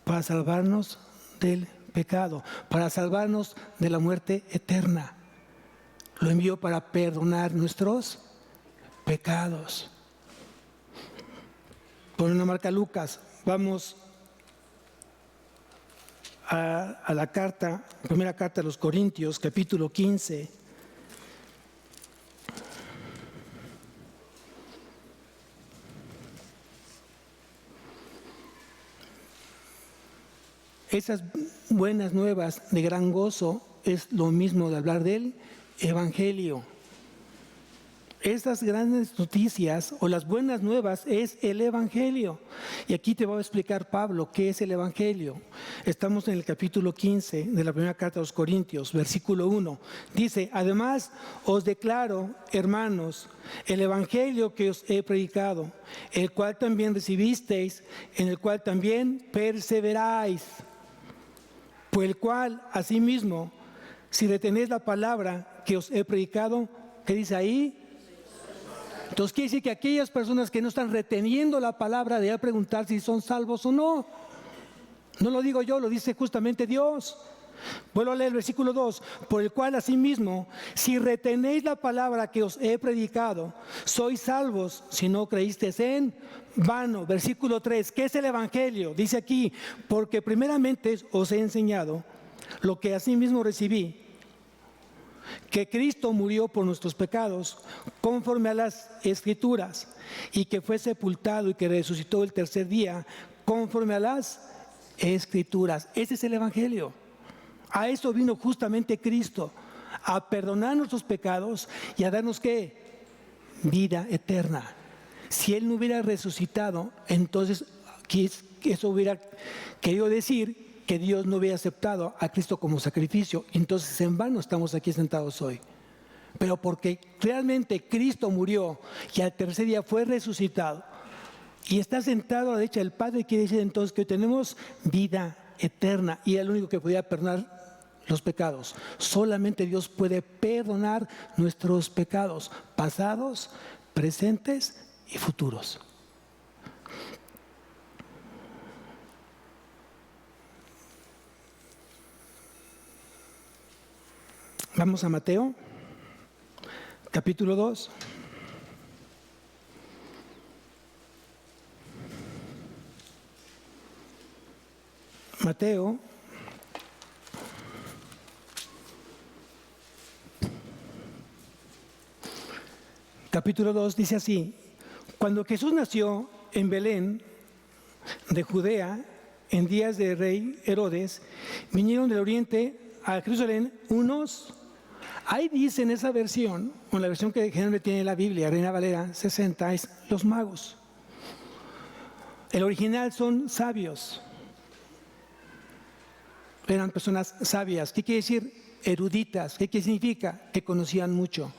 A: Para salvarnos del pecado, para salvarnos de la muerte eterna. Lo envió para perdonar nuestros pecados. Pon una marca Lucas. Vamos a la carta, primera carta a los Corintios, capítulo 15. Esas buenas nuevas de gran gozo es lo mismo de hablar del Evangelio. Estas grandes noticias o las buenas nuevas es el Evangelio. Y aquí te voy a explicar, Pablo, qué es el Evangelio. Estamos en el capítulo 15 de la primera carta a los Corintios, versículo 1. Dice, además os declaro, hermanos, el Evangelio que os he predicado, el cual también recibisteis, en el cual también perseveráis, por el cual, asimismo, si retenéis la palabra que os he predicado, ¿qué dice ahí? Entonces quiere decir que aquellas personas que no están reteniendo la palabra deben preguntar si son salvos o no. No lo digo yo, lo dice justamente Dios. Vuelvo a leer el versículo 2. Por el cual asimismo, si retenéis la palabra que os he predicado, sois salvos si no creísteis en vano. Versículo 3. ¿Qué es el Evangelio? Dice aquí, porque primeramente os he enseñado lo que asimismo recibí, que Cristo murió por nuestros pecados conforme a las Escrituras, y que fue sepultado y que resucitó el tercer día conforme a las Escrituras. Ese es el Evangelio. A eso vino justamente Cristo, a perdonar nuestros pecados y a darnos ¿qué? Vida eterna. Si Él no hubiera resucitado, entonces eso hubiera querido decir que Dios no hubiera aceptado a Cristo como sacrificio. Entonces en vano estamos aquí sentados hoy. Pero porque realmente Cristo murió y al tercer día fue resucitado y está sentado a la derecha del Padre, quiere decir entonces que tenemos vida eterna, y era el único que podía perdonar los pecados. Solamente Dios puede perdonar nuestros pecados, pasados, presentes y futuros. Vamos a Mateo, capítulo 2. Mateo, capítulo 2, dice así: cuando Jesús nació en Belén de Judea, en días del rey Herodes, vinieron del oriente a Jerusalén unos, ahí dice en esa versión, o la versión que generalmente tiene la Biblia, Reina Valera 60, es los magos. El original son sabios. Eran personas sabias. ¿Qué quiere decir? Eruditas. ¿Qué significa? Que conocían mucho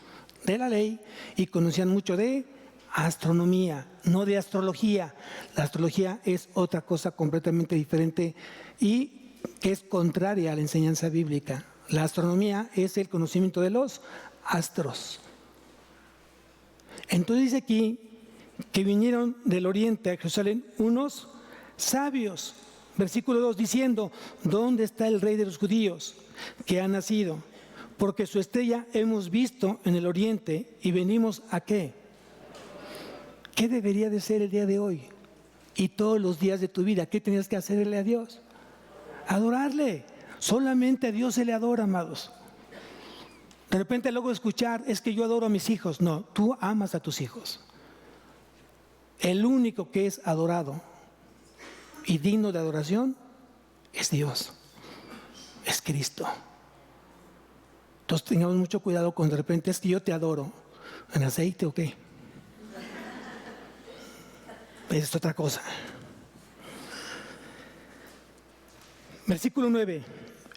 A: de la ley y conocían mucho de astronomía, no de astrología. La astrología es otra cosa completamente diferente y que es contraria a la enseñanza bíblica. La astronomía es el conocimiento de los astros. Entonces dice aquí que vinieron del oriente a Jerusalén unos sabios. Versículo 2 diciendo: ¿dónde está el rey de los judíos que ha nacido? Porque su estrella hemos visto en el oriente y venimos ¿a qué? ¿Qué debería de ser el día de hoy? Y todos los días de tu vida, ¿qué tenías que hacerle a Dios? Adorarle. Solamente a Dios se le adora, amados. De repente luego escuchar, es que yo adoro a mis hijos. No, tú amas a tus hijos. El único que es adorado y digno de adoración es Dios, es Cristo. Entonces tengamos mucho cuidado con de repente, es que yo te adoro. ¿En aceite o qué? Es otra cosa. Versículo 9.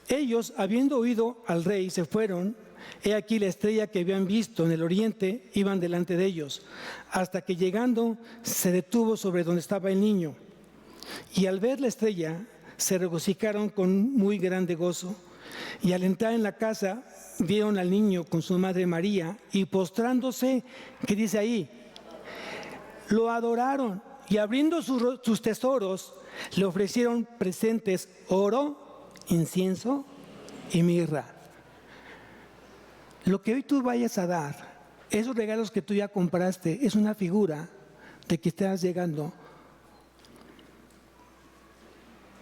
A: Ellos, habiendo oído al rey, se fueron. He aquí la estrella que habían visto en el oriente, iban delante de ellos, hasta que llegando se detuvo sobre donde estaba el niño. Y al ver la estrella, se regocijaron con muy grande gozo. Y al entrar en la casa, vieron al niño con su madre María, y postrándose, ¿qué dice ahí? Lo adoraron, y abriendo sus tesoros, le ofrecieron presentes: oro, incienso y mirra. Lo que hoy tú vayas a dar, esos regalos que tú ya compraste, es una figura de que estás llegando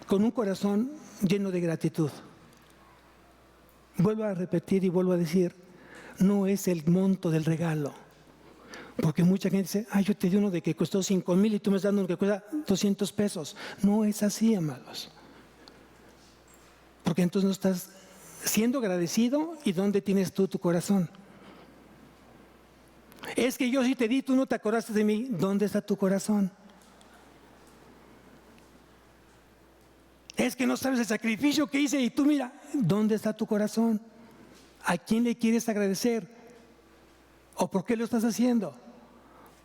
A: con un corazón lleno de gratitud. Vuelvo a repetir y vuelvo a decir, no es el monto del regalo. Porque mucha gente dice, yo te di uno de que costó 5,000 y tú me estás dando uno que cuesta 200 pesos. No es así, amados. Porque entonces no estás siendo agradecido. ¿Y dónde tienes tú tu corazón? Es que yo sí te di, tú no te acordaste de mí. ¿Dónde está tu corazón? Es que no sabes el sacrificio que hice y tú mira, ¿dónde está tu corazón? ¿A quién le quieres agradecer? ¿O por qué lo estás haciendo?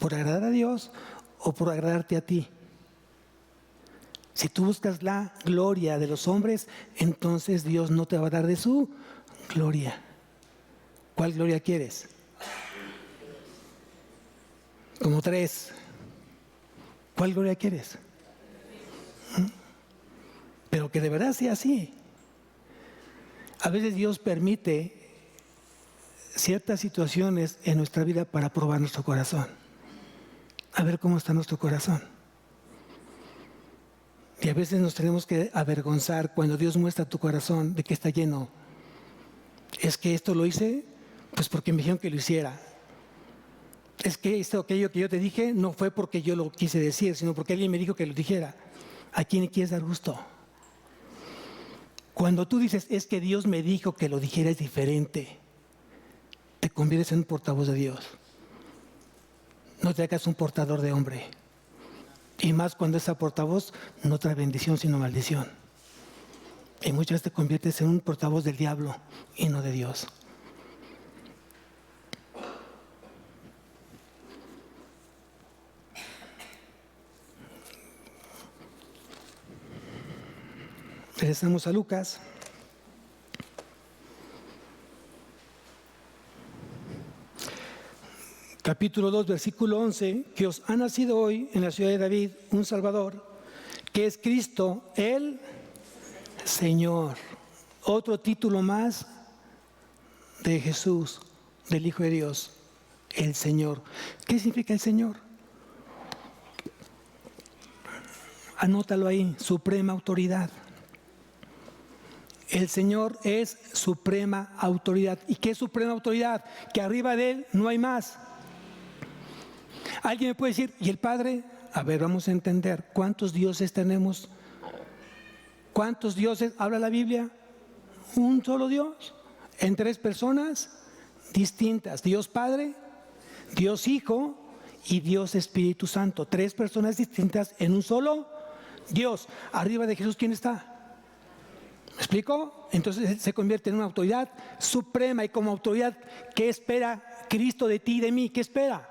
A: ¿Por agradar a Dios o por agradarte a ti? Si tú buscas la gloria de los hombres, entonces Dios no te va a dar de su gloria. ¿Cuál gloria quieres? Como 3. ¿Cuál gloria quieres? Pero que de verdad sea así. A veces Dios permite ciertas situaciones en nuestra vida para probar nuestro corazón. A ver cómo está nuestro corazón. Y a veces nos tenemos que avergonzar cuando Dios muestra tu corazón de que está lleno. Es que esto lo hice, pues porque me dijeron que lo hiciera. Es que aquello que yo te dije no fue porque yo lo quise decir, sino porque alguien me dijo que lo dijera. ¿A quién le quieres dar gusto? Cuando tú dices, es que Dios me dijo que lo dijera, es diferente. Te conviertes en un portavoz de Dios. No te hagas un portador de hombre. Y más cuando esa portavoz no trae bendición, sino maldición. Y muchas veces te conviertes en un portavoz del diablo y no de Dios. Regresamos a Lucas. capítulo 2, versículo 11, que os ha nacido hoy en la ciudad de David un Salvador, que es Cristo, el Señor. Otro título más de Jesús, del Hijo de Dios, el Señor. ¿Qué significa el Señor? Anótalo ahí, suprema autoridad. El Señor es suprema autoridad. ¿Y qué es suprema autoridad? Que arriba de Él no hay más. Alguien me puede decir, ¿y el Padre? A ver, vamos a entender, ¿cuántos dioses tenemos? ¿Cuántos dioses habla la Biblia? Un solo Dios, en 3 personas distintas. Dios Padre, Dios Hijo y Dios Espíritu Santo. 3 personas distintas en un solo Dios. Arriba de Jesús, ¿quién está? ¿Me explico? Entonces se convierte en una autoridad suprema, y como autoridad, ¿qué espera Cristo de ti y de mí? ¿Qué espera?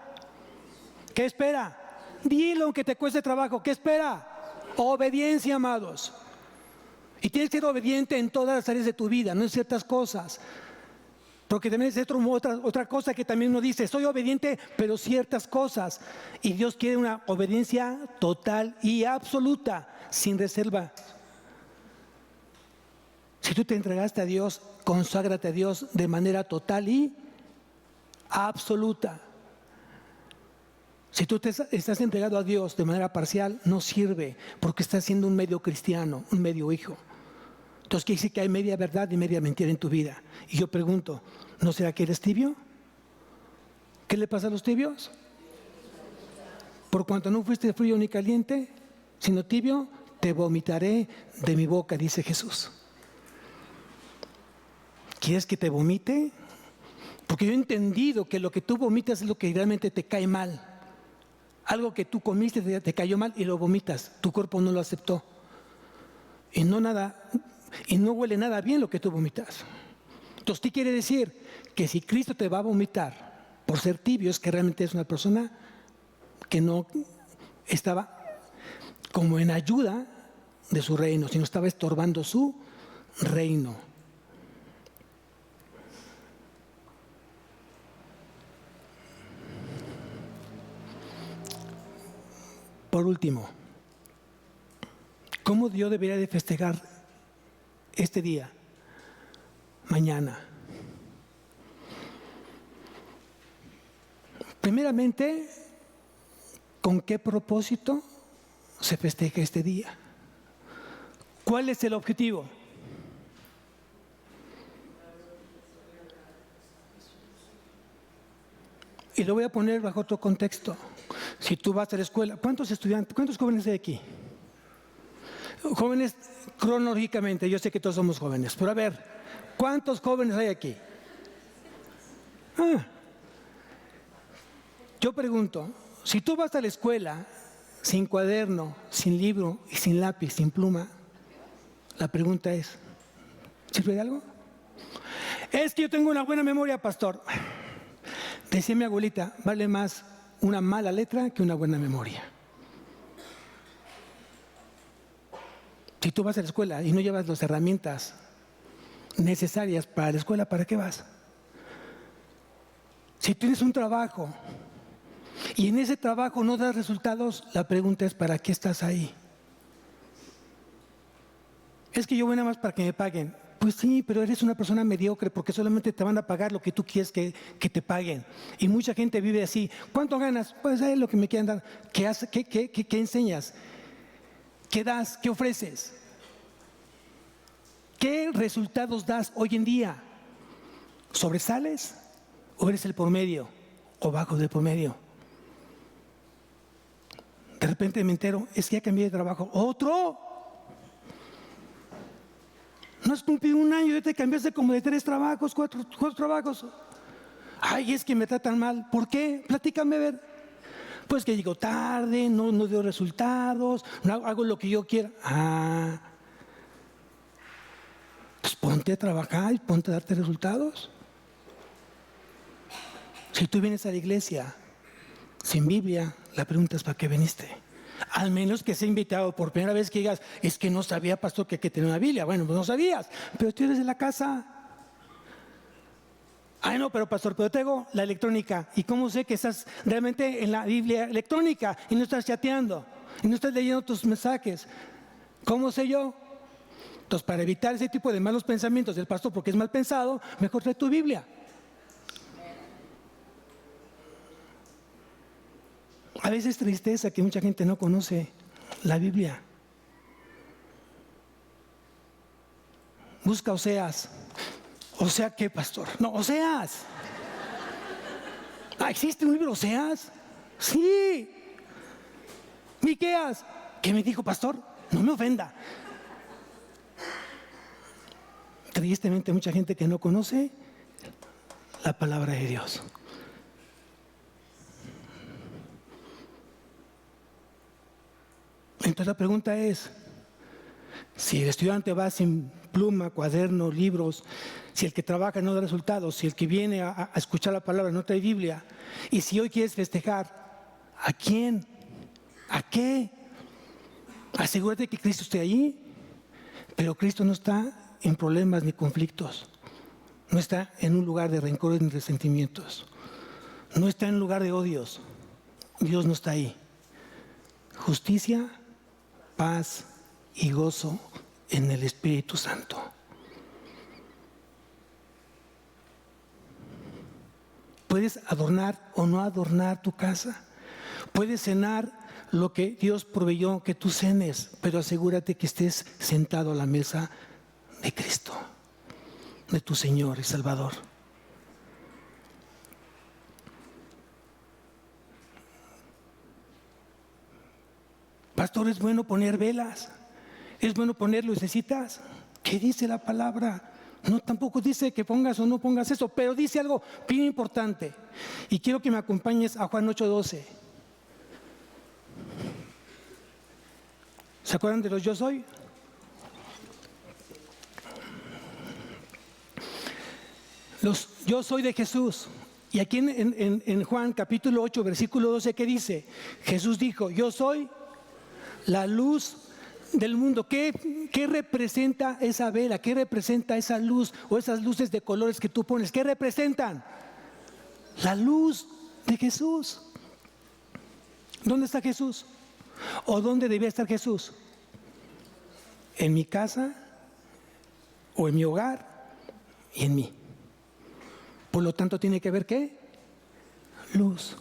A: ¿Qué espera? Dilo aunque te cueste trabajo. ¿Qué espera? Obediencia, amados. Y tienes que ser obediente en todas las áreas de tu vida, no en ciertas cosas. Porque también es otra cosa que también uno dice, soy obediente, pero ciertas cosas. Y Dios quiere una obediencia total y absoluta, sin reserva. Si tú te entregaste a Dios, conságrate a Dios de manera total y absoluta. Si tú estás entregado a Dios de manera parcial, no sirve, porque estás siendo un medio cristiano, un medio hijo. Entonces quiere decir que hay media verdad y media mentira en tu vida. Y yo pregunto, ¿no será que eres tibio? ¿Qué le pasa a los tibios? Por cuanto no fuiste frío ni caliente, sino tibio, te vomitaré de mi boca, dice Jesús. ¿Quieres que te vomite? Porque yo he entendido que lo que tú vomitas es lo que realmente te cae mal. Algo que tú comiste te cayó mal y lo vomitas. Tu cuerpo no lo aceptó. Y no huele nada bien lo que tú vomitas. Entonces, ¿qué quiere decir? Que si Cristo te va a vomitar por ser tibio, es que realmente es una persona que no estaba como en ayuda de su reino, sino estaba estorbando su reino. Por último, ¿cómo Dios debería de festejar este día, mañana? Primeramente, ¿con qué propósito se festeja este día? ¿Cuál es el objetivo? Y lo voy a poner bajo otro contexto. Si tú vas a la escuela, ¿cuántos jóvenes hay aquí? Jóvenes cronológicamente, yo sé que todos somos jóvenes, pero a ver, ¿cuántos jóvenes hay aquí? Yo pregunto, si tú vas a la escuela sin cuaderno, sin libro y sin lápiz, sin pluma, la pregunta es, ¿sirve de algo? Es que yo tengo una buena memoria, pastor. Decía mi abuelita, vale más una mala letra que una buena memoria. Si tú vas a la escuela y no llevas las herramientas necesarias para la escuela, ¿para qué vas? Si tienes un trabajo y en ese trabajo no das resultados, la pregunta es, ¿para qué estás ahí? Es que yo voy nada más para que me paguen. Pues sí, pero eres una persona mediocre porque solamente te van a pagar lo que tú quieres que te paguen. Y mucha gente vive así. ¿Cuánto ganas? Pues es lo que me quieran dar. ¿Qué enseñas? ¿Qué das? ¿Qué ofreces? ¿Qué resultados das hoy en día? ¿Sobresales? ¿O eres el promedio? ¿O bajo del promedio? De repente me entero, es que ya cambié de trabajo. ¿Otro? No has cumplido un año, ya te cambiaste como de 3 trabajos, 4 trabajos. Ay, es que me tratan mal. ¿Por qué? Platícame, a ver. Pues que llego tarde, no dio resultados, no hago lo que yo quiera. Pues ponte a trabajar y ponte a darte resultados. Si tú vienes a la iglesia sin Biblia, la pregunta es, ¿para qué viniste? Al menos que sea invitado por primera vez, que digas, es que no sabía, pastor, que tenía una Biblia. Bueno, pues no sabías, pero tú eres de la casa. Ay, no, pero pastor, pero tengo la electrónica. ¿Y cómo sé que estás realmente en la Biblia electrónica y no estás chateando y no estás leyendo tus mensajes? ¿Cómo sé yo? Entonces, para evitar ese tipo de malos pensamientos del pastor, porque es mal pensado, mejor trae tu Biblia. A veces es tristeza que mucha gente no conoce la Biblia. Busca Oseas. ¿Osea qué, pastor? No, Oseas. ¿Existe un libro Oseas? Sí. Miqueas. ¿Qué me dijo, pastor? No me ofenda. Tristemente, mucha gente que no conoce la palabra de Dios. Entonces la pregunta es, si el estudiante va sin pluma, cuaderno, libros, si el que trabaja no da resultados, si el que viene a escuchar la palabra no trae Biblia, y si hoy quieres festejar, ¿a quién? ¿A qué? Asegúrate que Cristo esté allí, pero Cristo no está en problemas ni conflictos, no está en un lugar de rencores ni resentimientos, no está en un lugar de odios. Dios no está ahí. Justicia, paz y gozo en el Espíritu Santo. Puedes adornar o no adornar tu casa. Puedes cenar lo que Dios proveyó que tú cenes, pero asegúrate que estés sentado a la mesa de Cristo, de tu Señor y Salvador. Pastor, es bueno poner velas, es bueno poner lucecitas. ¿Qué dice la palabra? No, tampoco dice que pongas o no pongas eso, pero dice algo bien importante. Y quiero que me acompañes a Juan 8:12. ¿Se acuerdan de los yo soy? Los yo soy de Jesús. Y aquí en Juan capítulo 8, versículo 12, ¿qué dice? Jesús dijo, yo soy la luz del mundo. ¿Qué representa esa vela? ¿Qué representa esa luz o esas luces de colores que tú pones? ¿Qué representan? La luz de Jesús. ¿Dónde está Jesús? ¿O dónde debía estar Jesús? ¿En mi casa? ¿O en mi hogar? Y en mí. Por lo tanto, ¿tiene que haber qué? Luz.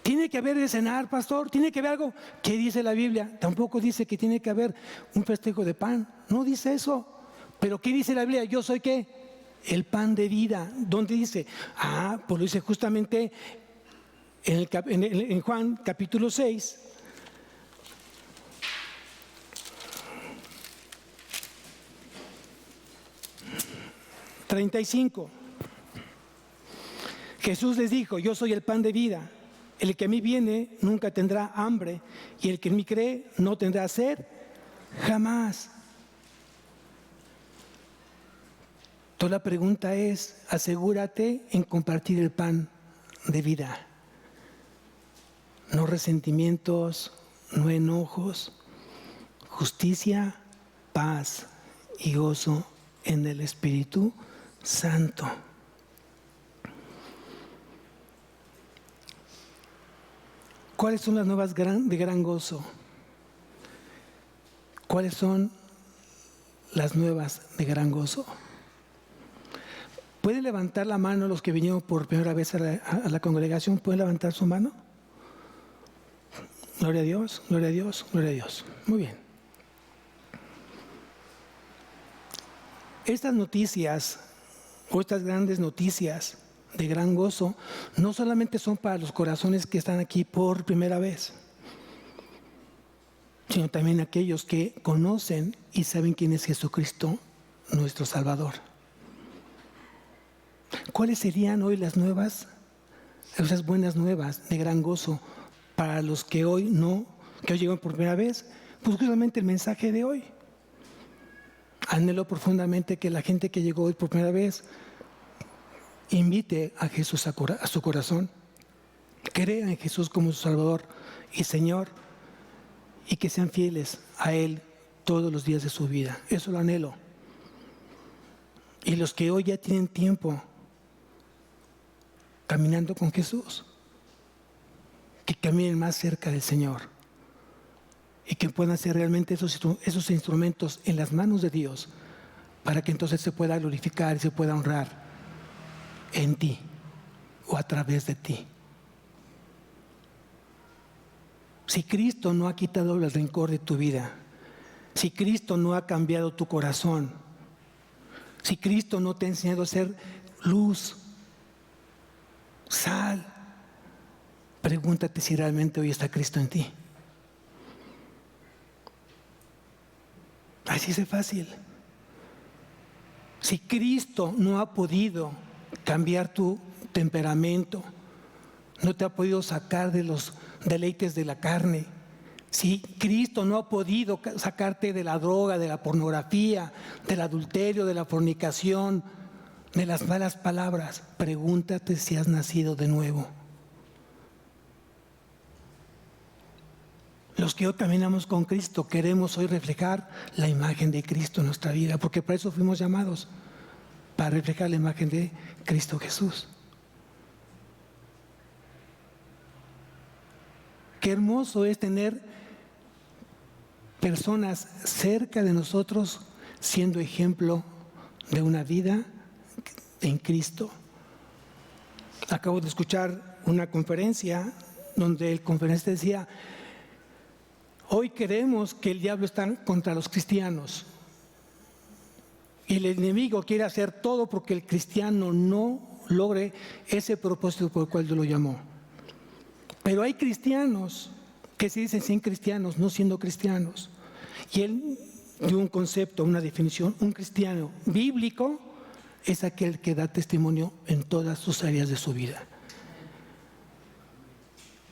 A: ¿Tiene que haber de cenar, pastor? ¿Tiene que haber algo? ¿Qué dice la Biblia? Tampoco dice que tiene que haber un festejo de pan. No dice eso. ¿Pero qué dice la Biblia? ¿Yo soy qué? El pan de vida. ¿Dónde dice? Pues lo dice justamente en Juan capítulo 6. $35. Jesús les dijo, yo soy el pan de vida. El que a mí viene nunca tendrá hambre, y el que en mí cree no tendrá sed jamás. Toda la pregunta es, asegúrate en compartir el pan de vida. No resentimientos, no enojos, justicia, paz y gozo en el Espíritu Santo. ¿Cuáles son las nuevas de gran gozo? ¿Cuáles son las nuevas de gran gozo? ¿Pueden levantar la mano los que vinieron por primera vez a la congregación? ¿Pueden levantar su mano? Gloria a Dios, gloria a Dios, gloria a Dios. Muy bien. Estas noticias, o estas grandes noticias de gran gozo, no solamente son para los corazones que están aquí por primera vez, sino también aquellos que conocen y saben quién es Jesucristo, nuestro Salvador. ¿Cuáles serían hoy las nuevas, esas buenas nuevas de gran gozo para los que hoy llegan por primera vez? Pues justamente el mensaje de hoy. Anhelo profundamente que la gente que llegó hoy por primera vez invite a Jesús a su corazón, crea en Jesús como su Salvador y Señor, y que sean fieles a Él todos los días de su vida. Eso lo anhelo. y los que hoy ya tienen tiempo caminando con Jesús, que caminen más cerca del Señor y que puedan ser realmente esos instrumentos en las manos de Dios para que entonces se pueda glorificar y se pueda honrar en ti o a través de ti. Si Cristo no ha quitado el rencor de tu vida, si Cristo no ha cambiado tu corazón, si Cristo no te ha enseñado a ser luz, sal, pregúntate si realmente hoy está Cristo en ti. Así es fácil. Si Cristo no ha podido cambiar tu temperamento, no te ha podido sacar de los deleites de la carne, si Cristo no ha podido sacarte de la droga, de la pornografía, del adulterio, de la fornicación, de las malas palabras, pregúntate si has nacido de nuevo. Los que hoy caminamos con Cristo queremos hoy reflejar la imagen de Cristo en nuestra vida, porque para eso fuimos llamados, para reflejar la imagen de Cristo Jesús. Qué hermoso es tener personas cerca de nosotros siendo ejemplo de una vida en Cristo. Acabo de escuchar una conferencia donde el conferencista decía: hoy creemos que el diablo está contra los cristianos y el enemigo quiere hacer todo porque el cristiano no logre ese propósito por el cual Dios lo llamó. Pero hay cristianos que se dicen sin cristianos, no siendo cristianos. Y él dio un concepto, una definición: un cristiano bíblico es aquel que da testimonio en todas sus áreas de su vida.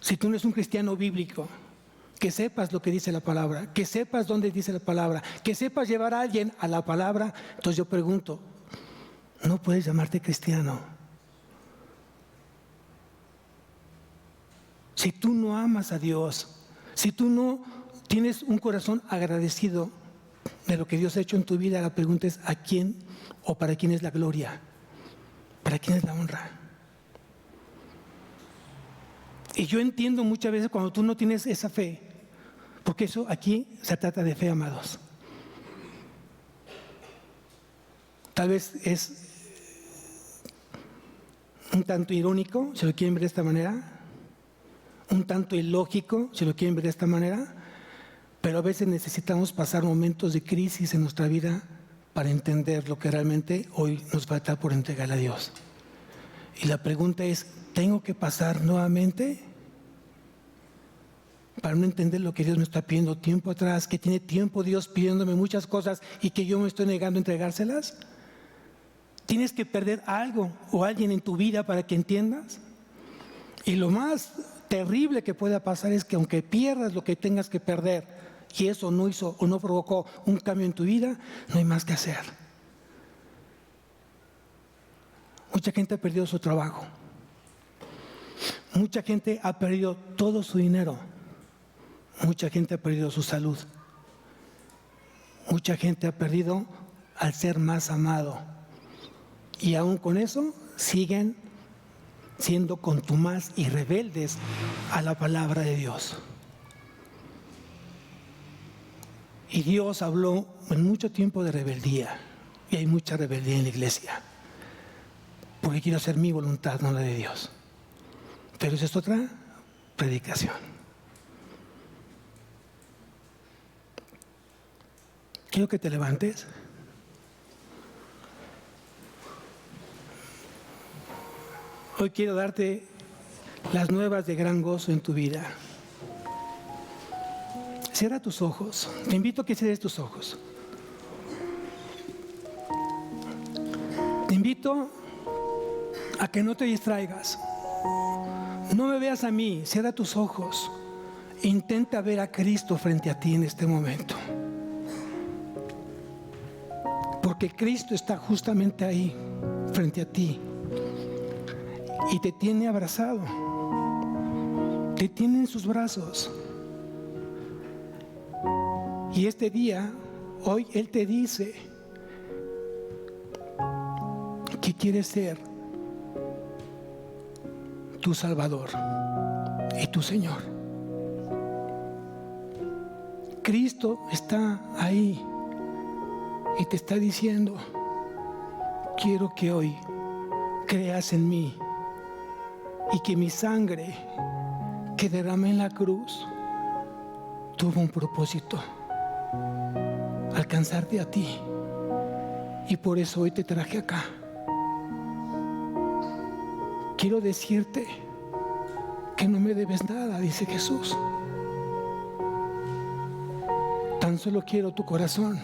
A: Si tú no eres un cristiano bíblico, que sepas lo que dice la palabra, que sepas dónde dice la palabra, que sepas llevar a alguien a la palabra, entonces yo pregunto, no puedes llamarte cristiano. Si tú no amas a Dios, si tú no tienes un corazón agradecido de lo que Dios ha hecho en tu vida, la pregunta es: ¿a quién o para quién es la gloria? ¿Para quién es la honra? Y yo entiendo muchas veces cuando tú no tienes esa fe, porque eso aquí se trata de fe, amados. Tal vez es un tanto irónico, si lo quieren ver de esta manera, un tanto ilógico, si lo quieren ver de esta manera, pero a veces necesitamos pasar momentos de crisis en nuestra vida para entender lo que realmente hoy nos falta por entregar a Dios. Y la pregunta es: ¿tengo que pasar nuevamente para no entender lo que Dios me está pidiendo tiempo atrás, que tiene tiempo Dios pidiéndome muchas cosas y que yo me estoy negando a entregárselas? ¿Tienes que perder algo o alguien en tu vida para que entiendas? Y lo más terrible que pueda pasar es que aunque pierdas lo que tengas que perder y eso no hizo o no provocó un cambio en tu vida, no hay más que hacer. Mucha gente ha perdido su trabajo. Mucha gente ha perdido todo su dinero. Mucha gente ha perdido su salud. Mucha gente ha perdido al ser más amado. Y aún con eso siguen siendo contumaz y rebeldes a la palabra de Dios. Y Dios habló en mucho tiempo de rebeldía, y hay mucha rebeldía en la iglesia, porque quiero hacer mi voluntad, no la de Dios. Pero esa es otra predicación. Quiero que te levantes. Hoy quiero darte las nuevas de gran gozo en tu vida. Cierra tus ojos. Te invito a que cierres tus ojos. Te invito a que no te distraigas. No me veas a mí, cierra tus ojos. Intenta ver a Cristo frente a ti en este momento. Porque Cristo está justamente ahí, frente a ti. Y te tiene abrazado. Te tiene en sus brazos. Y este día, hoy Él te dice que quiere ser tu Salvador y tu Señor. Cristo está ahí y te está diciendo: quiero que hoy creas en mí y que mi sangre que derramé en la cruz tuvo un propósito: alcanzarte a ti. Y por eso hoy te traje acá. Quiero decirte que no me debes nada, dice Jesús. Tan solo quiero tu corazón.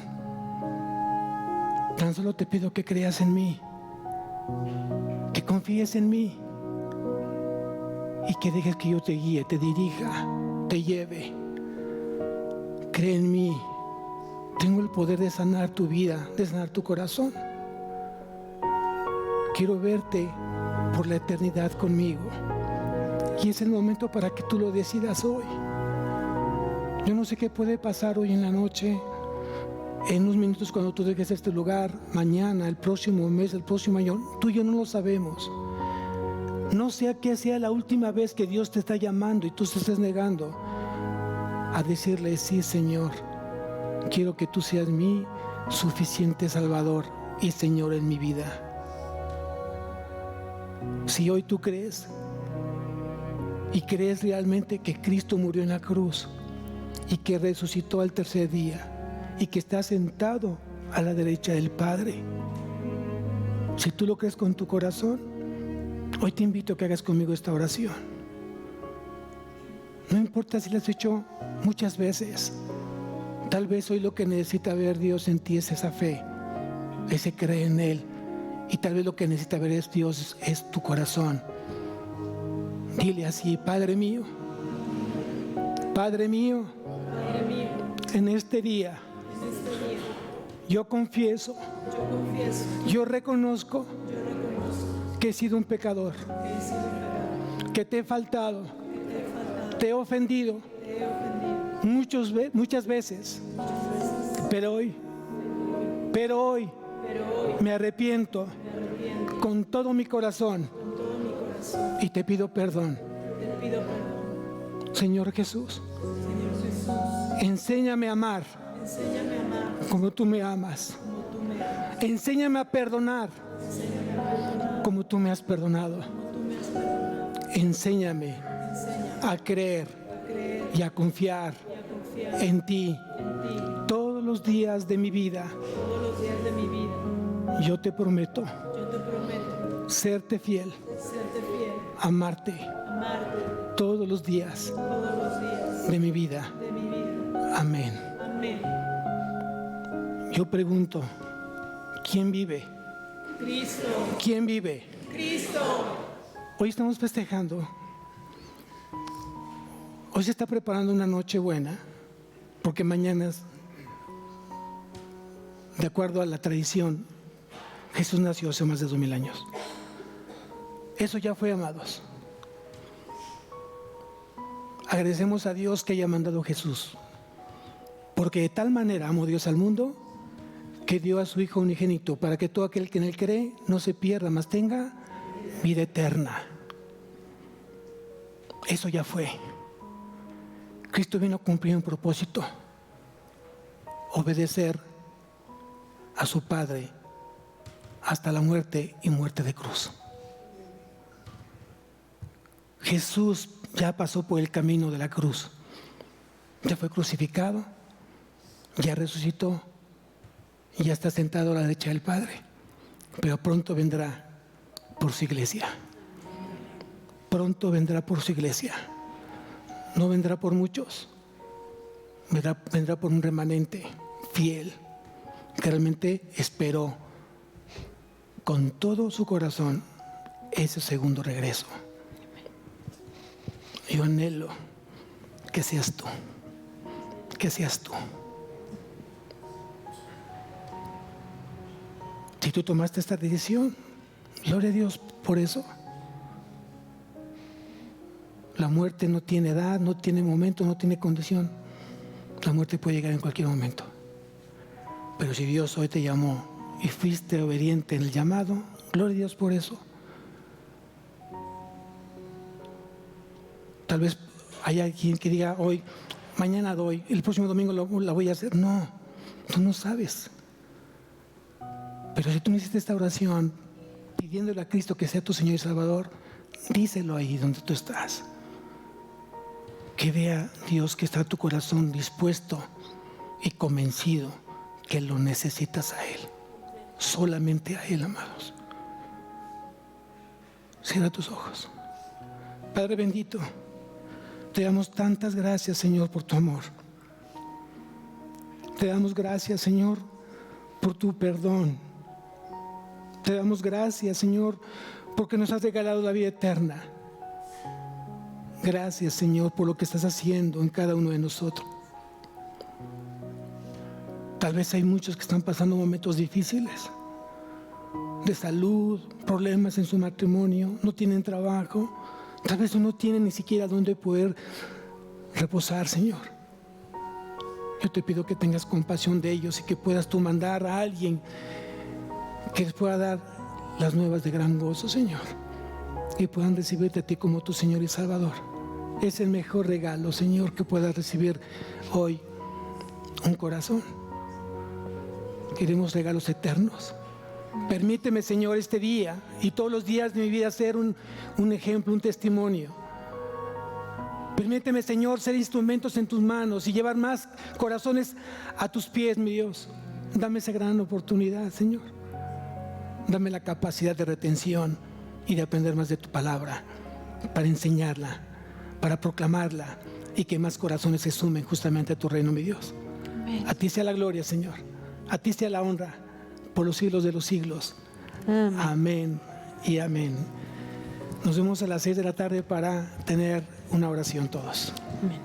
A: Tan solo te pido que creas en mí, que confíes en mí y que dejes que yo te guíe, te dirija, te lleve. Cree en mí. Tengo el poder de sanar tu vida, de sanar tu corazón. Quiero verte por la eternidad conmigo. Y es el momento para que tú lo decidas hoy. Yo no sé qué puede pasar hoy en la noche, en unos minutos cuando tú dejes este lugar, mañana, el próximo mes, el próximo año. Tú y yo no lo sabemos. No sea que sea la última vez que Dios te está llamando y tú te estés negando a decirle: sí, Señor, quiero que tú seas mi suficiente Salvador y Señor en mi vida. Si hoy tú crees y crees realmente que Cristo murió en la cruz y que resucitó al tercer día y que está sentado a la derecha del Padre, si tú lo crees con tu corazón, hoy te invito a que hagas conmigo esta oración. No importa si la has hecho muchas veces. Tal vez hoy lo que necesita ver Dios en ti es esa fe, ese creer en Él. Y tal vez lo que necesita ver es Dios, es tu corazón. Dile así: Padre mío, Padre mío, en este día, yo confieso, yo reconozco que he sido un pecador, que te he faltado, te he ofendido muchas veces, pero hoy me arrepiento con todo mi corazón y te pido perdón. Señor Jesús, enséñame a amar como tú me amas. Enséñame a perdonar como tú me has perdonado. Enséñame a creer y a confiar en ti todos los días de mi vida. Yo te prometo serte fiel, amarte todos los días de mi vida. Amén. Yo pregunto: ¿quién vive?
B: Cristo.
A: ¿Quién vive?
B: Cristo.
A: Hoy estamos festejando. Hoy se está preparando una noche buena, porque mañana, de acuerdo a la tradición, Jesús nació hace más de 2000 años. Eso ya fue, amados. Agradecemos a Dios que haya mandado a Jesús, porque de tal manera amó Dios al mundo que dio a su Hijo unigénito, para que todo aquel que en Él cree no se pierda, mas tenga vida eterna. Eso ya fue. Cristo vino a cumplir un propósito: obedecer a su Padre hasta la muerte y muerte de cruz. Jesús ya pasó por el camino de la cruz. Ya fue crucificado, ya resucitó y ya está sentado a la derecha del Padre. Pero pronto vendrá por su iglesia. Pronto vendrá por su iglesia. No vendrá por muchos, vendrá por un remanente fiel que realmente esperó con todo su corazón ese segundo regreso. Yo anhelo que seas tú, que seas tú. Si tú tomaste esta decisión, gloria a Dios por eso. La muerte no tiene edad, no tiene momento, no tiene condición. La muerte puede llegar en cualquier momento. Pero si Dios hoy te llamó y fuiste obediente en el llamado, Gloria a Dios por eso. Tal vez haya quien que diga hoy, mañana doy, el próximo domingo la voy a hacer. No, tú no sabes. Pero si tú me hiciste esta oración pidiéndole a Cristo que sea tu Señor y Salvador, díselo ahí donde tú estás. Que vea Dios que está tu corazón dispuesto y convencido que lo necesitas a Él. Solamente a Él, amados. Cierra tus ojos. Padre bendito, te damos tantas gracias, Señor, por tu amor. Te damos gracias, Señor, por tu perdón. Te damos gracias, Señor, porque nos has regalado la vida eterna. Gracias, Señor, por lo que estás haciendo en cada uno de nosotros. Tal vez hay muchos que están pasando momentos difíciles, de salud, problemas en su matrimonio, no tienen trabajo, tal vez no tienen ni siquiera dónde poder reposar, Señor. Yo te pido que tengas compasión de ellos y que puedas tú mandar a alguien que les pueda dar las nuevas de gran gozo, Señor, y puedan recibirte a ti como tu Señor y Salvador. Es el mejor regalo, Señor, que puedas recibir hoy un corazón. Queremos regalos eternos. Permíteme, Señor, este día y todos los días de mi vida ser un ejemplo, un testimonio. Permíteme, Señor, ser instrumentos en tus manos y llevar más corazones a tus pies, mi Dios. Dame esa gran oportunidad, Señor. Dame la capacidad de retención y de aprender más de tu palabra, para enseñarla, para proclamarla y que más corazones se sumen justamente a tu reino, mi Dios. Amén. A ti sea la gloria, Señor. A ti sea la honra por los siglos de los siglos. Amén. Amén y amén. Nos vemos a las 6 de la tarde para tener una oración todos.
C: Amén.